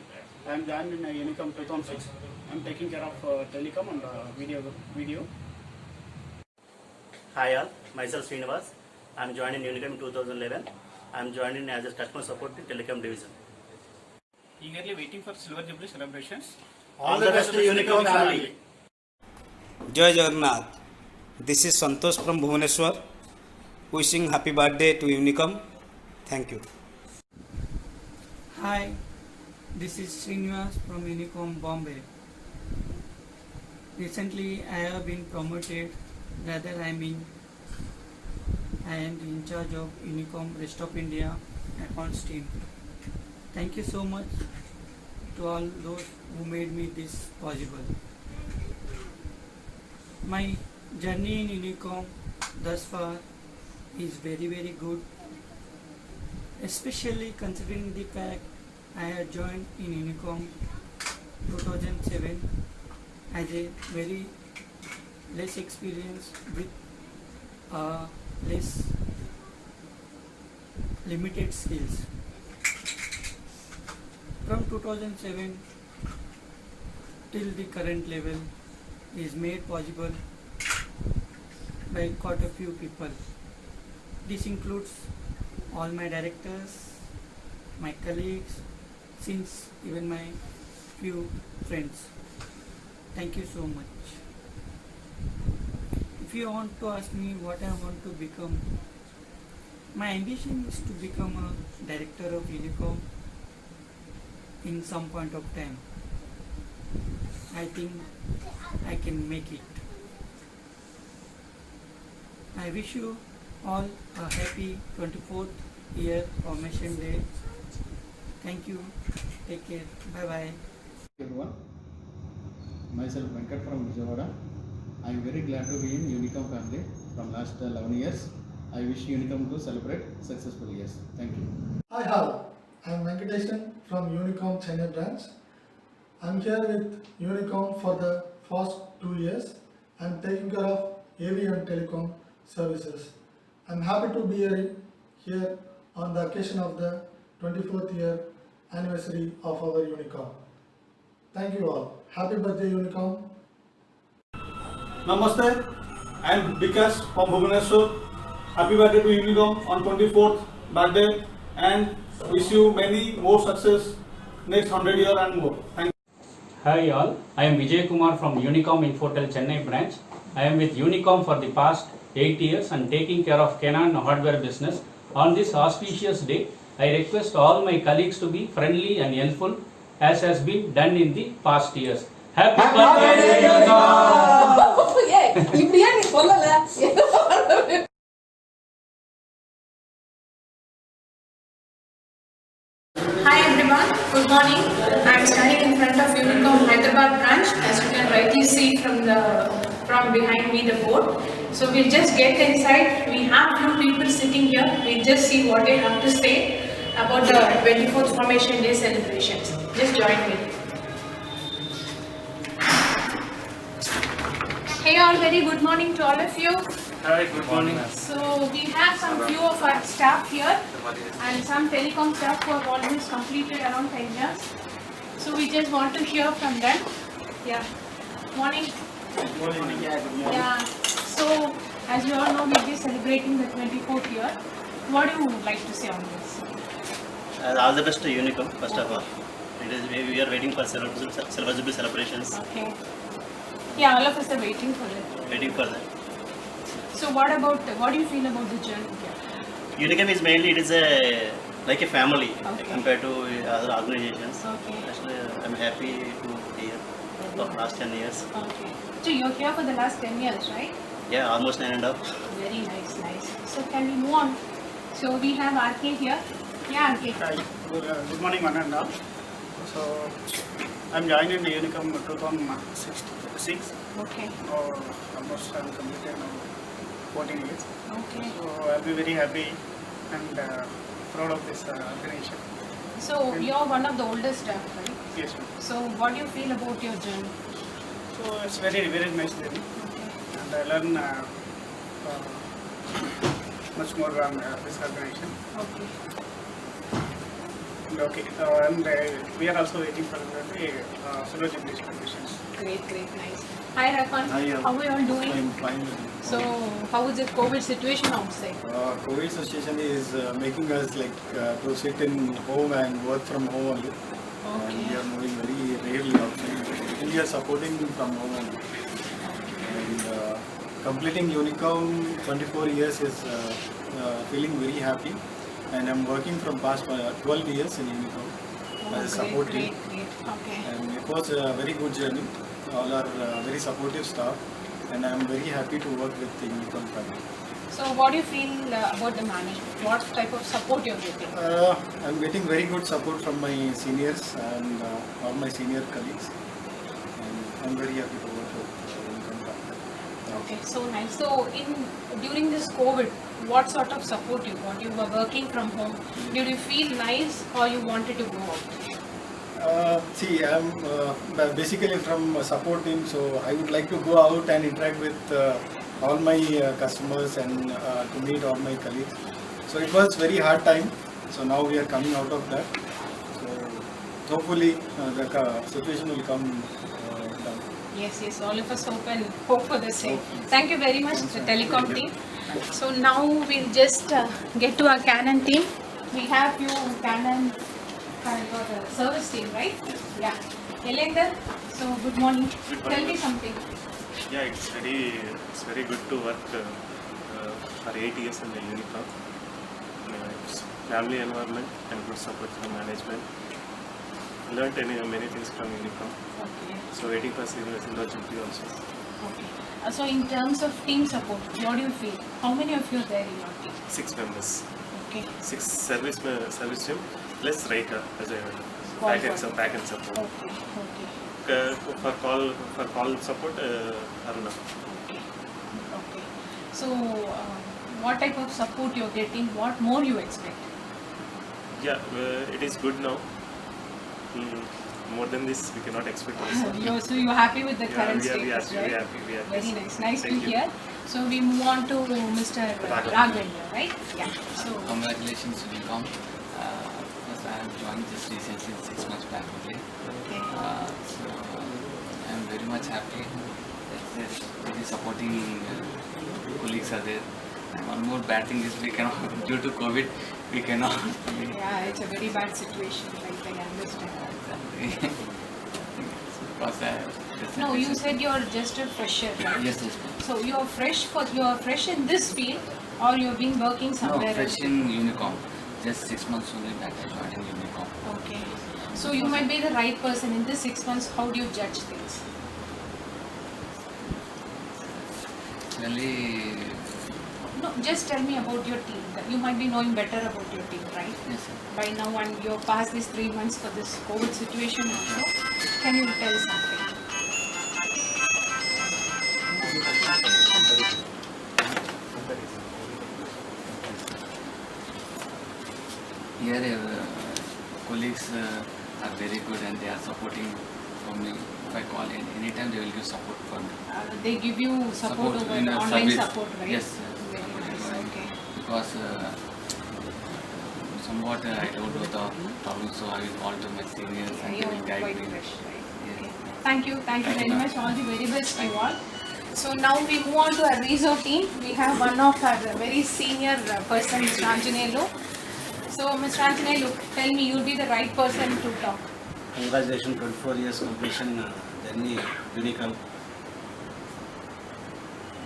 I am joined in Unicom 2006. I am taking care of telecom and video. Hi all, myself Srinivas. I am joined in Unicom in 2011. I am joined in as a customer support in telecom division. Eagerly waiting for Silver Jubilee celebrations. All the best to Unicom family. Jai Jagannath. This is Santosh from Bhubaneswar. Wishing happy birthday to Unicom. Thank you. Hi, this is Srinivas from Unicom Bombay. Recently I have been promoted, rather I am in charge of Unicom Rest of India accounts team. Thank you so much to all those who made me this possible. My journey in Unicom thus far is very good, especially considering the fact I had joined in Unicom 2007 as a very less experience with less limited skills. From 2007 till the current level is made possible by quite a few people. This includes all my directors, my colleagues, since even my few friends. Thank you so much. If you want to ask me what I want to become, my ambition is to become a director of Unicom in some point of time. I think I can make it. I wish you all a happy 24th year formation day. Thank you. Take care. Bye bye. Everyone, myself Venkat from Vijayawada. I am very glad to be in Unicom family from last 11 years. I wish Unicom to celebrate successful years. Thank you. Hi all, I am Venkatesan from Unicom Chennai branch. I am here with Unicom for the first 2 years. I am taking care of AV and telecom services. I am happy to be here on the occasion of the 24th year anniversary of our Unicom. Thank you all. Happy birthday Unicom. Namaste, I am Vikas from Bhubaneswar. Happy birthday to Unicom on 24th birthday and wish you many more success next 100 years and more. Thank you. Hi all, I am Vijay Kumar from Unicom Infotel Chennai branch. I am with Unicom for the past 8 years and taking care of Canon hardware business. On this auspicious day, I request all my colleagues to be friendly and helpful as has been done in the past years. Happy birthday Unicom! Hi everyone, good morning. I am standing in front of Unicom Hyderabad branch, as you can rightly see from behind me the board. So we'll just get inside. We have few people sitting here. We'll just see what they have to say about the 24th Formation Day celebrations. Just join me. Hey all, very good morning to all of you. Hi, good morning. So we have some few of our staff here and some telecom staff who have always completed around 10 years. So we just want to hear from them. Yeah. Morning. Morning. Yeah. So as you all know, we'll be celebrating the 24th year. What do you like to say on this? All the best to Unicom, first of all. We are waiting for celebratory celebrations. Okay. Yeah, all of us are waiting for it. Waiting for that. So what do you feel about the journey here? Unicom is mainly, like a family compared to other organizations. Okay. Actually, I'm happy to be here for the last 10 years. Okay. So you're here for the last 10 years, right? Yeah, almost 9.5. Very nice. So can we move on? So we have RK here. Yeah, RK. Hi. Good morning, one and all. So I'm joined in the Unicom 2006. Okay. Almost I'm completed now 14 years. Okay. So I'll be very happy and proud of this organization. So you're one of the oldest staff, right? Yes, ma'am. So what do you feel about your journey? So it's very nice journey. And I learn much more from this organization. Okay. And we are also waiting for the Silver Jubilee celebrations. Great, nice. Hi Rakan, Hi, how are you all doing? I'm fine. So how is the COVID situation outside? COVID situation is making us to sit in home and work from home only. Okay. And we are moving very rarely outside. We are supporting from home only. And completing Unicom 24 years is feeling very happy. And I'm working from past 12 years in Unicom as a support team. Great. Okay. And it was a very good journey. All are very supportive staff, and I'm very happy to work with the Unicom family. So what do you feel about the management? What type of support you're getting? I'm getting very good support from my seniors and all my senior colleagues, and I'm very happy to work with the Unicom family. Okay, so nice. So during this COVID, what sort of support you got? You were working from home. Did you feel nice or you wanted to go out? See, I'm basically from a support team, so I would like to go out and interact with all my customers and to meet all my colleagues. So it was very hard time. So now we are coming out of that. So hopefully the situation will come down. Yes, all of us hope for the same. Thank you very much, the telecom team. So now we'll just get to our Canon team. We have you Canon service team, right? Yeah. Elender, so good morning. Tell me something. Yeah, it's very good to work for 8 years in the Unicom. It's family environment and good support from management. Learned many things from Unicom. Okay. So 80% in the GP also. Okay. So in terms of team support, what do you feel? How many of you are there in your team? 6 members. Okay. 6 service team plus writer as a back end support. Okay. For call support, Aruna. Okay. So what type of support you're getting? What more you expect? Yeah, it is good now. More than this, we cannot expect also. So you're happy with the current status, we right? We are Very nice. Nice to Thank you. hear. So we move on to Mr. Raghavendra, right? Yeah. So congratulations, Unicom. First, I have joined just recently, 6 months back only. Okay. So I am very much happy that this very supporting colleagues are there. And one more bad thing is we cannot, due to COVID, we cannot. yeah, it's a very bad situation. Like I understand. No, you said you're just a fresher, right? Yes. So you're fresh in this field, or you've been working somewhere No, fresh else? in Unicom. Just 6 months only back I joined in Unicom. Okay. So you might be the right person in this 6 months. How do you judge things? Really, No, just tell me about your team. You might be knowing better about your team, right? yes, sir. By now, and you're past these 3 months for this COVID situation also. Can you tell something? Here, colleagues are very good and they are supporting for me. If I call in anytime, they will give support for me. They give you support over in a online service. support, right? Yes. Very nice. Okay. Because somewhat I don't know the problems, so I will call to my seniors and they You're will guide quite me. fresh, right? Yes. Thank you very much. All the very best to you all. So now we move on to our resort team. We have one of our very senior person, Mr. Anjanelu. So Mr. Anjanelu, tell me, you'll be the right person to talk. Congratulations, 24 years completion journey Unicom.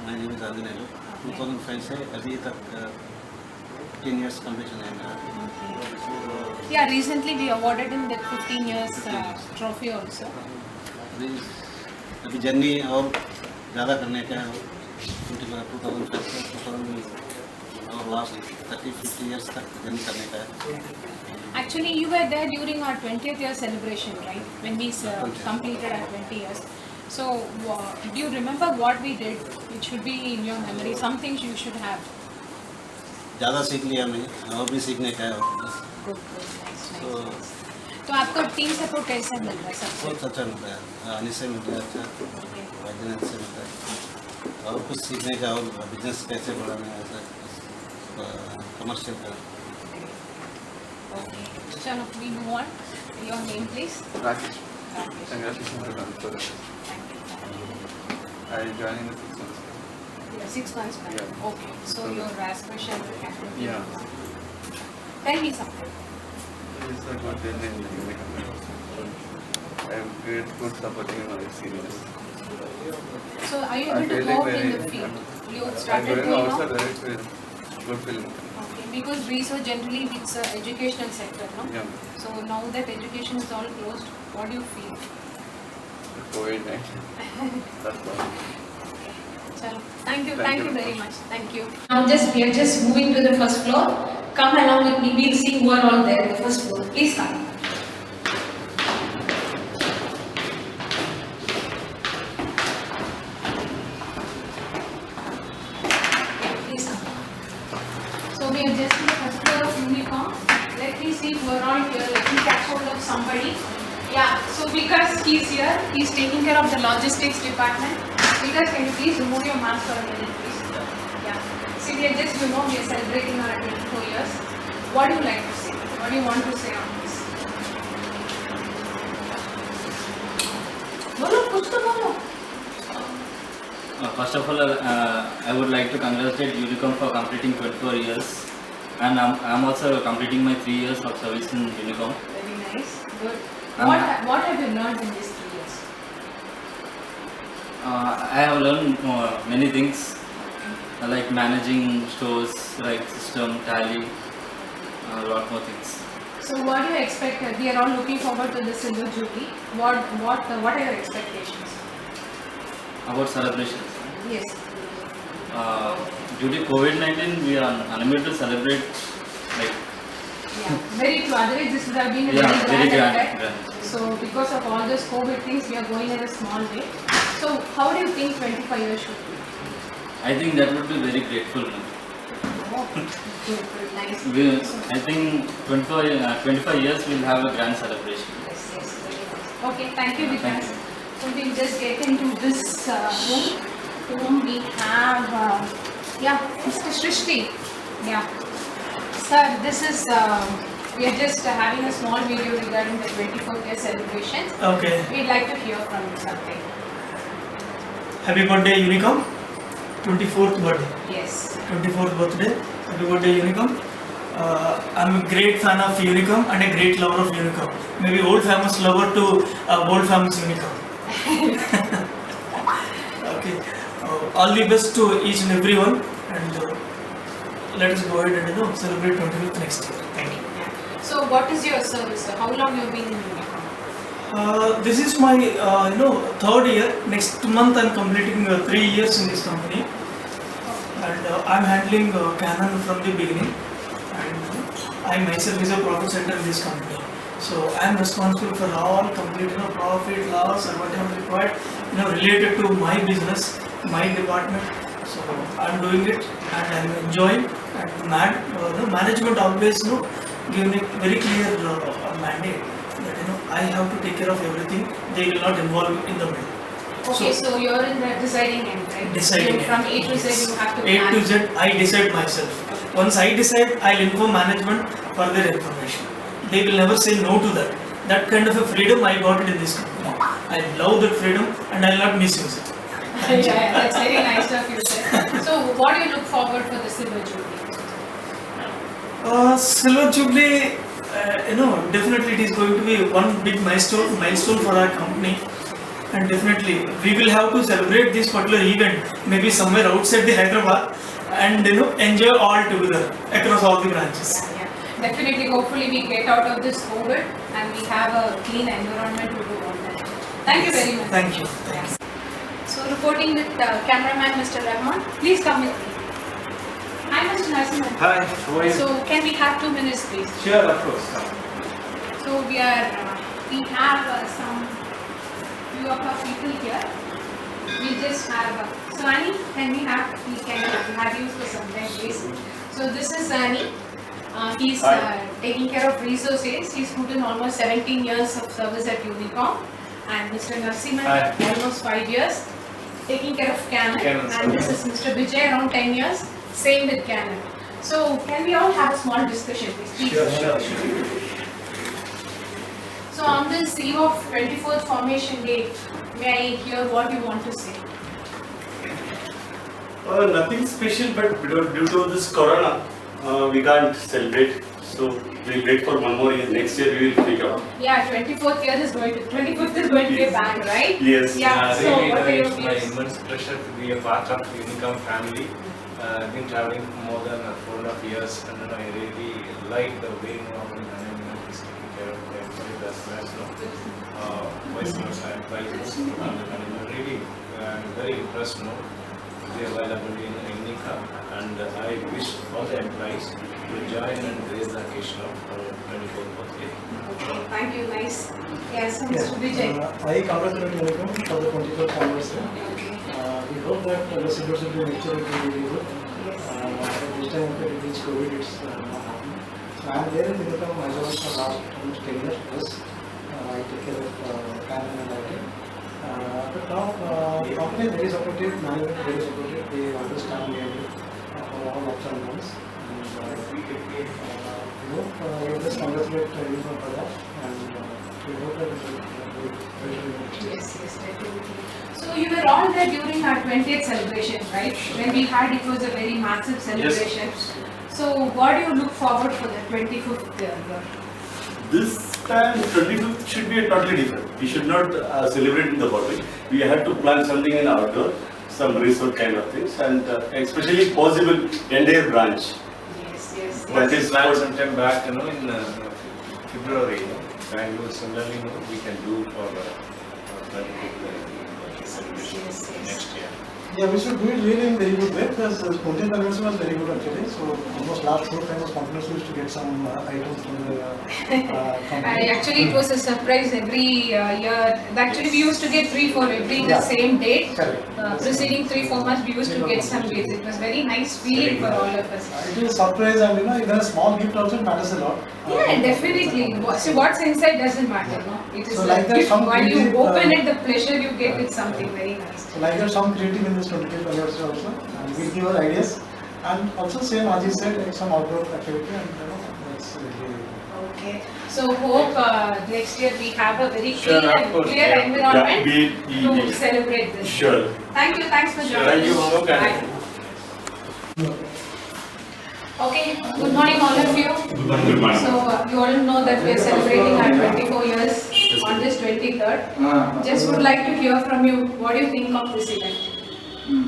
My name is Anjanelu. 2005 से अभी तक 15 years completion है. Yeah, recently we awarded him that 15 years trophy also. अभी journey और ज़्यादा करने का है. 2005 से 2000 और लास्ट 30-50 years तक जर्नी करने का है. Actually, you were there during our 20th year celebration, right? When we completed our 20 years. So, do you remember what we did? It should be in your memory. Some things you should have. ज़्यादा सीख लिया मैं और भी सीखने का है. तो आपका टीम सपोर्ट कैसा मिल रहा है सबसे? बहुत अच्छा मिल रहा है. अनिस से मिल रहा है, अच्छा वैद्यनाथ से मिल रहा है. और कुछ सीखने का और बिजनेस कैसे बढ़ाना है, कमर्शियल का. Chalo, we move on. Your name, please. Rakesh. Congratulations for that. I joined in the 6 months. Yeah, 6 months back. Yeah. Okay. So your aspiration captain. Yeah. Tell me something. It's a good journey in the Unicom. I have good supporting my seniors. So are you I'm able to feeling work in very- the field? You I'm started going doing outside now? direct good feeling. Okay. Because research generally it's an educational sector, no? Yeah. So now that education is all closed, what do you feel? COVID-19. That's why. Chalo. Thank you Thank you. very much. Thank you. Now we are just moving to the first floor. Come along with me. We'll see who are all there on the first floor. Please come. Please come. So we are just in the first floor of Unicom. Let me see who are all here. Let me catch hold of somebody. Yeah. So because he's here, he's taking care of the logistics department. Because can you please remove your mask for a minute, please? see, we are just, we are celebrating our 24 years. What do you like to say? What do you want to say on this? Bolo, kuch to bolo. First of all, I would like to congratulate Unicom for completing 24 years, and I'm also completing my 3 years of service in Unicom. Very nice, good. What have you learned in these 3 years? I have learned many things, like managing stores, like system, tally, a lot more things. So what do you expect? We are all looking forward to the Silver Jubilee. What are your expectations? About celebrations. Yes. Due to COVID-19, we are unable to celebrate like. Yeah, very true. Otherwise, this would have been a very grand effect. So because of all those COVID things, we are going in a small way. So how do you think 25 years should be? I think that would be very grateful. Oh, good, nice. I think 25 years we'll have a grand celebration. Yes, very nice. Okay, thank you, Vikas. So we'll just get into this room. Whom we have, Mr. Srishti. Yeah. Sir, this is, we are just having a small video regarding the 24th year celebrations. Okay. We'd like to hear from you something. Happy birthday, Unicom. 24th birthday. Yes. 24th birthday. Happy birthday, Unicom. I'm a great fan of Unicom and a great lover of Unicom. Maybe old famous lover to world famous Unicom. Okay. All the best to each and everyone, and let us go ahead and celebrate 25th next year. Thank you. So, what is your service? How long have you been in Unicom? This is my third year. Next month I'm completing 3 years in this company, and I'm handling Canon from the beginning. And I myself is a profit center in this company. So I'm responsible for all complete profit, loss, or whatever required related to my business, my department. So I'm doing it and I'm enjoying. And the management always give me very clear mandate that I have to take care of everything. They will not involve in the middle. Okay, so you're in the deciding end, right? Deciding from A to Z, you have to A plan. to Z, I decide myself. Once I decide, I'll inform management for their information. They will never say no to that. That kind of a freedom I got it in this company. I love that freedom and I'll not misuse it. Yeah, that's very nice of you, sir. So, what do you look forward for the Silver Jubilee? Silver Jubilee, definitely it is going to be one big milestone for our company. And definitely, we will have to celebrate this particular event, maybe somewhere outside the Hyderabad, and enjoy all together across all the branches. Yeah. Definitely, hopefully we get out of this COVID and we have a clean environment to do all that. Thank you very much. Thank you. Yes. So reporting with cameraman Mr. Rahman, please come with me. Hi Mr. Narasimhan. Hi, how are you? So can we have 2 minutes please? Sure, of course. So we have some few of our people here. We just have, so Annie, can we have you for some time please? So this is Annie. He's taking care of resources. He's put in almost 17 years of service at Unicom. And Mr. Narasimhan, almost 5 years, taking care of Canon. And this is Mr. Vijay, around 10 years, same with Canon. So can we all have a small discussion, please? Sure. So on this eve of 24th Formation Day, may I hear what you want to say? Nothing special, but due to this corona, we can't celebrate. So we'll wait for one more year. Next year we will figure out. Yeah, 24th is going to be a bang, right? Yes. Yeah. So Really, what are your it's my views? immense pleasure to be a part of Unicom family. I've been traveling for more than 4.5 years, and I really like the way management is taking care of the employees as well as vice versa employees. Really, I'm very impressed with the availability in Unicom, and I wish all the employees to join and raise the occasion of 24th birthday. Okay, thank you, nice. Yes, Mr. Vijay. I congratulate Unicom for the 24th anniversary. We hope that the Silver Jubilee next year will be really good. This time of it is COVID, it's not happening. So I am there in Unicom as well for last almost 10 years plus. I take care of Canon and IT. But now the company is very supportive, management is very supportive, they understand me. all ups and downs. We just congratulate you for that, and we hope that it will be Yes, definitely. So you were all there during our 20th celebration, right? When we had, it was a very massive celebration. So what do you look forward for the 25th year? This time, 25th should be totally different. We should not celebrate in the bottle. We had to plan something in outdoor, some resort kind of things, and especially possible entire branch. Yes. That is planned sometime back, in February. Bangalore, similarly, we can do for celebration next year. Yeah, we should do it really in very good way because the 20th anniversary was very good actually. So almost last 4 times continuously used to get some items from the company. Actually, it was a surprise every year. Actually, we used to get 3-4 every the same date. Preceding 3-4 months, we used to get some dates. It was very nice feeling for all of us. It is a surprise, and even a small gift also matters a lot. Yeah, definitely. So what's inside doesn't matter, no? It is So like like that, gift. some While you creative, open it, the pleasure you get with something very nice. So like that, some creative in this 20th anniversary also, and we'll give our ideas, and also same as you said, like some outdoor activity, and that's really. Okay. So hope next year we have a very Sure, clean of and course, clear yeah. environment Yeah, to celebrate this. Sure. Thank you. Thanks for joining. Thank you, us. Bye. Okay, good morning all of you. Good morning. So you all know that we are celebrating our 24 years on this 23rd. Just would like to hear from you, what do you think of this event?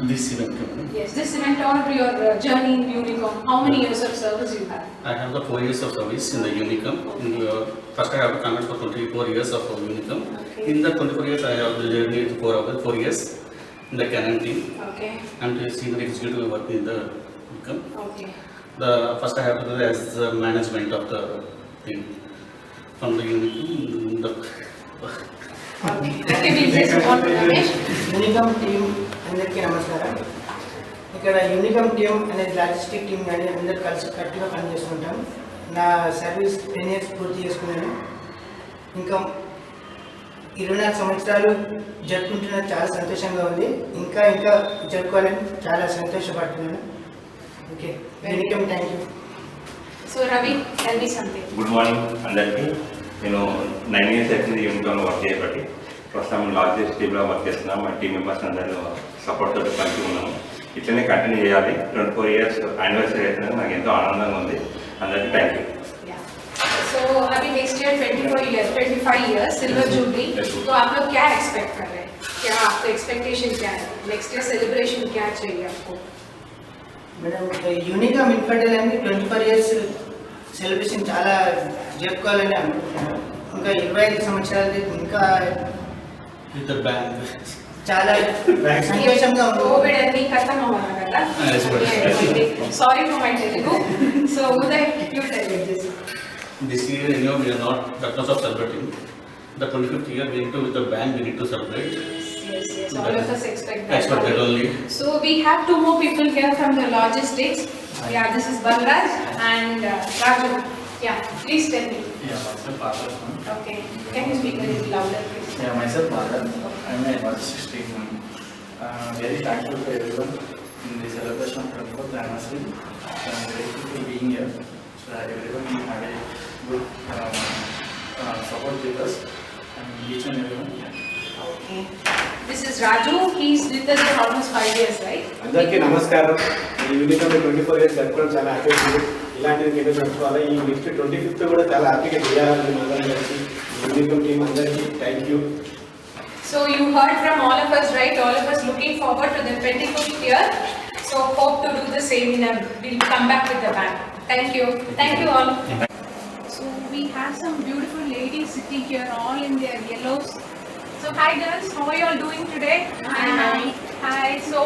This event, Yes, this event or your journey in Unicom, how many years of service you have? I have the 4 years of service in the Unicom. First, I have a contract for 24 years of Unicom. In the 24 years, I have the journey 4 years in the Canon team. Okay. I'm the senior executive working in the Unicom. Okay. The first I have to do as the management of the team from the Unicom. Okay, we just want to Ramesh. Unicom team అందరికీ నమస్కారం. ఇక్కడ Unicom team అనేది logistic team కానీ అందరు కలిసి కరెక్ట్గా పనిచేస్తుంటాం. నా service 10 years పూర్తి చేసుకున్నాను. ఇంకా 24 సంవత్సరాలు జరుపుకుంటున్న చాలా సంతోషంగా ఉంది. ఇంకా జరుపుకోవాలని చాలా సంతోషపడుతున్నాను. Okay, Unicom thank you. So Ravi, tell me something. Good morning అందరికీ. నేను 9 years అవుతుంది యూనికామ్లో వర్క్ చేయబట్టి ప్రస్తుతం లాజిస్టిక్స్ టీంలో వర్క్ చేస్తున్నాం. మా టీం మెంబర్స్ అందరూ సపోర్ట్ తోటి కలిసి ఉన్నాము. ఇట్లనే కంటిన్యూ చేయాలి. 24 years యానివర్సరీ అవుతున్నది నాకు ఎంతో ఆనందంగా ఉంది. అందరికీ థ్యాంక్ యూ. So अभी next year 25 years silver jubilee, तो आप लोग क्या एक्सपेक्ट कर रहे हैं? क्या आपका एक्सपेक्टेशन क्या है? नेक्स्ट ईयर सेलिब्रेशन क्या चाहिए आपको? మేడం యూనికామ్ ఇన్ఫంటల్ అని 24 years సెలబ్రేషన్ చాలా జరుపుకోవాలని అనుకుంటున్నాను. ఇంకా 25 సంవత్సరాలు ఇంకా With the band. చాలా సంతోషంగా ఉంది. कोविड अभी खत्म हो रहा है ना? Sorry for my Telugu. So Uday, you tell me this. This year, we are not that much of celebrating. The 25th year, we need to, with the band, we need to celebrate. Yes. All of us expect that. Expect that only. So we have 2 more people here from the logistics. Yeah, this is Balraj and Raju. Yeah, please tell me. Yeah, myself Bharat. Okay, can you speak a little louder, please? Yeah, myself Bharat. I'm a logistics team. Very thankful to everyone in the celebration of 24th anniversary. I'm grateful to being here. So that everyone have a good support with us and each and everyone. Okay. This is Raju. He's with us for almost 5 years, right? అందరికీ నమస్కారం. ఈ యూనికామ్ 24 years జరుపుకోవడం చాలా హ్యాపీగా ఉంది. ఇలాంటివి ఎన్నో జరుపుకోవాలి. ఈ నెక్స్ట్ 25th కూడా చాలా హ్యాపీగా చేయాలని అందరం కలిసి యూనికామ్ టీం అందరికీ thank you. So you heard from all of us, right? All of us looking forward to the 25th year. So hope to do the same we'll come back with the band. Thank you. Thank you all. So we have some beautiful ladies sitting here all in their yellows. So hi girls, how are you all doing today? Hi. Hi. So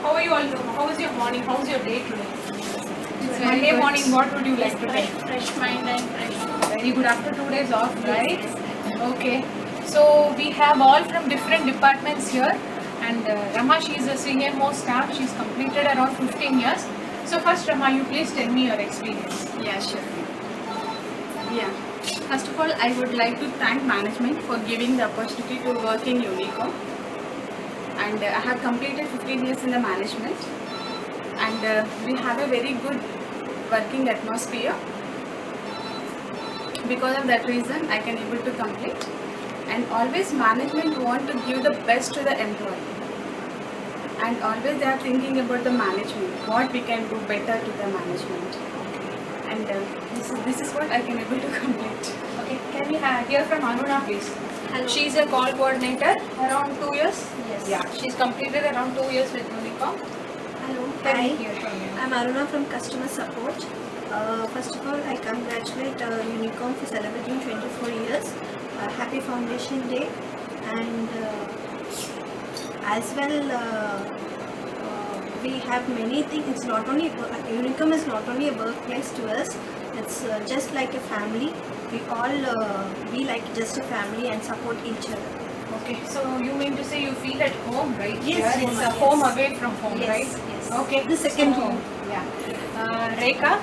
how are you all doing? How was your morning? How was your day today? It's Monday morning. What would you like to tell? Fresh mind and fresh. Very good. After 2 days off, right? Okay. So we have all from different departments here, and Rama, she is a senior most staff. She's completed around 15 years. So first, Rama, you please tell me your experience. Yeah, sure. Yeah. First of all, I would like to thank management for giving the opportunity to work in Unicom. And I have completed 15 years in the management. And and we have a very good working atmosphere. Because of that reason, I can able to complete. And always management want to give the best to the employee. And always they are thinking about the management, what we can do better to the management. And this is what I can able to complete. Okay, can we hear from Aruna please? Hello. She is a call coordinator around 2 years. Yes. Yeah, she's completed around 2 years with Unicom. Hello. Can Hi. we hear from you? I'm Aruna from customer support. First of all, I congratulate Unicom for celebrating 24 years. Happy Foundation Day, and as well we have many things. It's not only Unicom is not only a workplace to us. It's just like a family. We all be like just a family and support each other. Okay, so you mean to say you feel at home, right? Yes, Here yes, it's a yes. home away from home, Yes, right? yes. Okay, The second so, home. Yeah. Rekha,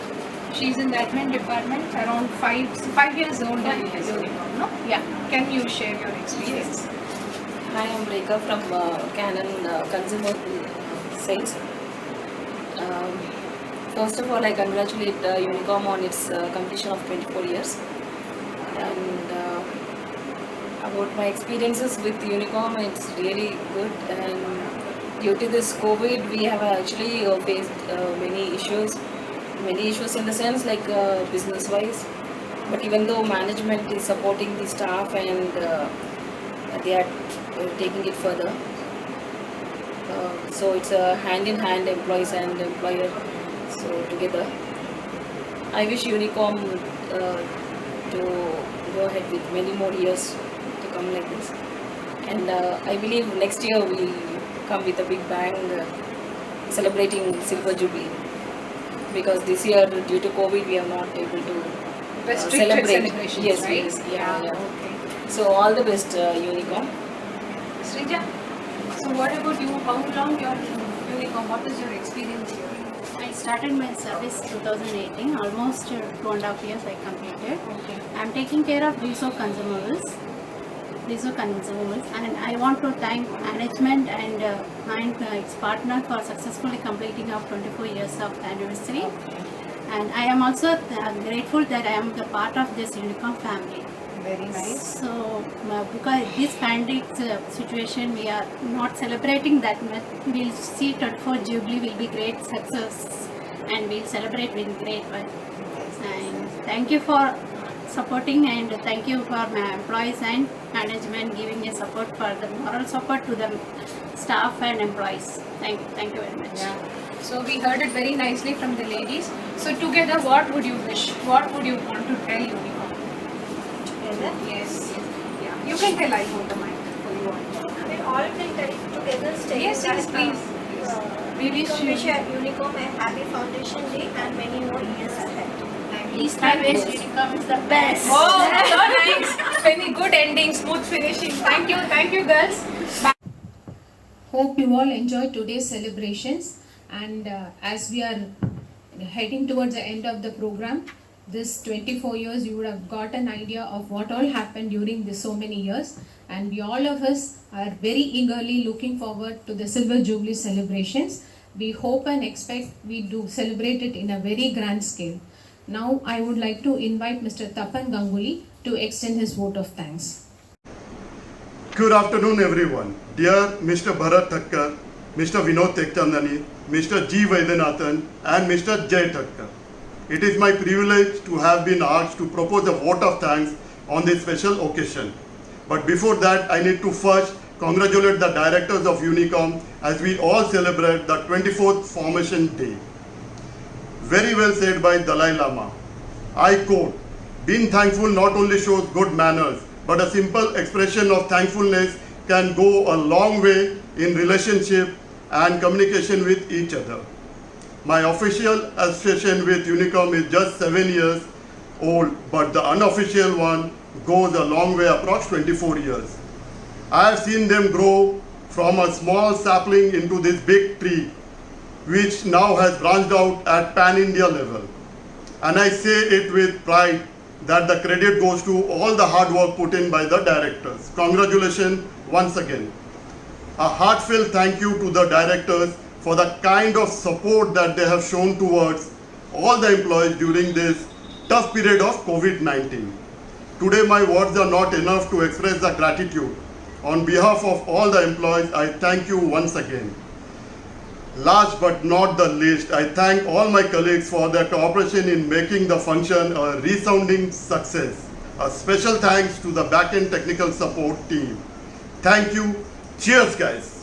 she's in the admin department, around 5 years old in Unicom, no? Yeah. Can you share your experience? Hi, I'm Rekha from Canon Consumer Sales. First of all, I congratulate Unicom on its completion of 24 years. And about my experiences with Unicom, it's really good. And due to this COVID, we have actually faced many issues in the sense like business-wise. But even though management is supporting the staff and they are taking it further. So it's a hand-in-hand employees and employer, so together. I wish Unicom to go ahead with many more years to come like this. And I believe next year we'll come with a big bang celebrating Silver Jubilee. Because this year due to COVID we are not able to Restricted celebrate. celebrations, Yes, right? yes, yeah. Okay. So all the best Unicom. Srija, so what about you? How long you're in Unicom? What is your experience here? I started my service 2018, almost 2.5 years I completed. Okay. I'm taking care of Reso consumables, and I want to thank management and its partner for successfully completing our 24 years of anniversary. And I am also grateful that I am the part of this Unicom family. Very nice. So, because this pandemic situation, we are not celebrating that much. We'll see 24 Jubilee will be great success, and we'll celebrate with great one. And thank you for supporting, and thank you for my employees and management giving a support for the moral support to the staff and employees. Thank you very much. Yeah. So we heard it very nicely from the ladies. So together, what would you wish? What would you want to tell Unicom? Yes. Yeah. You can tell. I hold the mic for you all. We all can tell together stay. Yes, yes, please. We wish wish you- Unicom a happy Foundation Day and many more years ahead. Please always Unicom is the best. Oh, so nice. Very good ending, smooth finishing. Thank you, girls. Bye. Hope you all enjoyed today's celebrations, and as we are heading towards the end of the program, this 24 years you would have got an idea of what all happened during this so many years, and we all of us are very eagerly looking forward to the Silver Jubilee celebrations. We hope and expect we do celebrate it in a very grand scale. Now I would like to invite Mr. Tapan Ganguly to extend his vote of thanks. Good afternoon, everyone. Dear Mr. Bharat Thakkar, Mr. Vinod Tekchandani, Mr. G. Vaidyanathan, and Mr. Jay Thakkar. It is my privilege to have been asked to propose a vote of thanks on this special occasion. But before that, I need to first congratulate the directors of Unicom as we all celebrate the 24th Formation Day. Very well said by Dalai Lama. I quote, "Being thankful not only shows good manners, but a simple expression of thankfulness can go a long way in relationship and communication with each other." My official association with Unicom is just 7 years old, but the unofficial one goes a long way, approx 24 years. I have seen them grow from a small sapling into this big tree, which now has branched out at pan-India level. And I say it with pride that the credit goes to all the hard work put in by the directors. Congratulations once again. A heartfelt thank you to the directors for the kind of support that they have shown towards all the employees during this tough period of COVID-19. Today my words are not enough to express the gratitude. On behalf of all the employees, I thank you once again. Last but not the least, I thank all my colleagues for their cooperation in making the function a resounding success. A special thanks to the back-end technical support team. Thank you. Cheers, guys.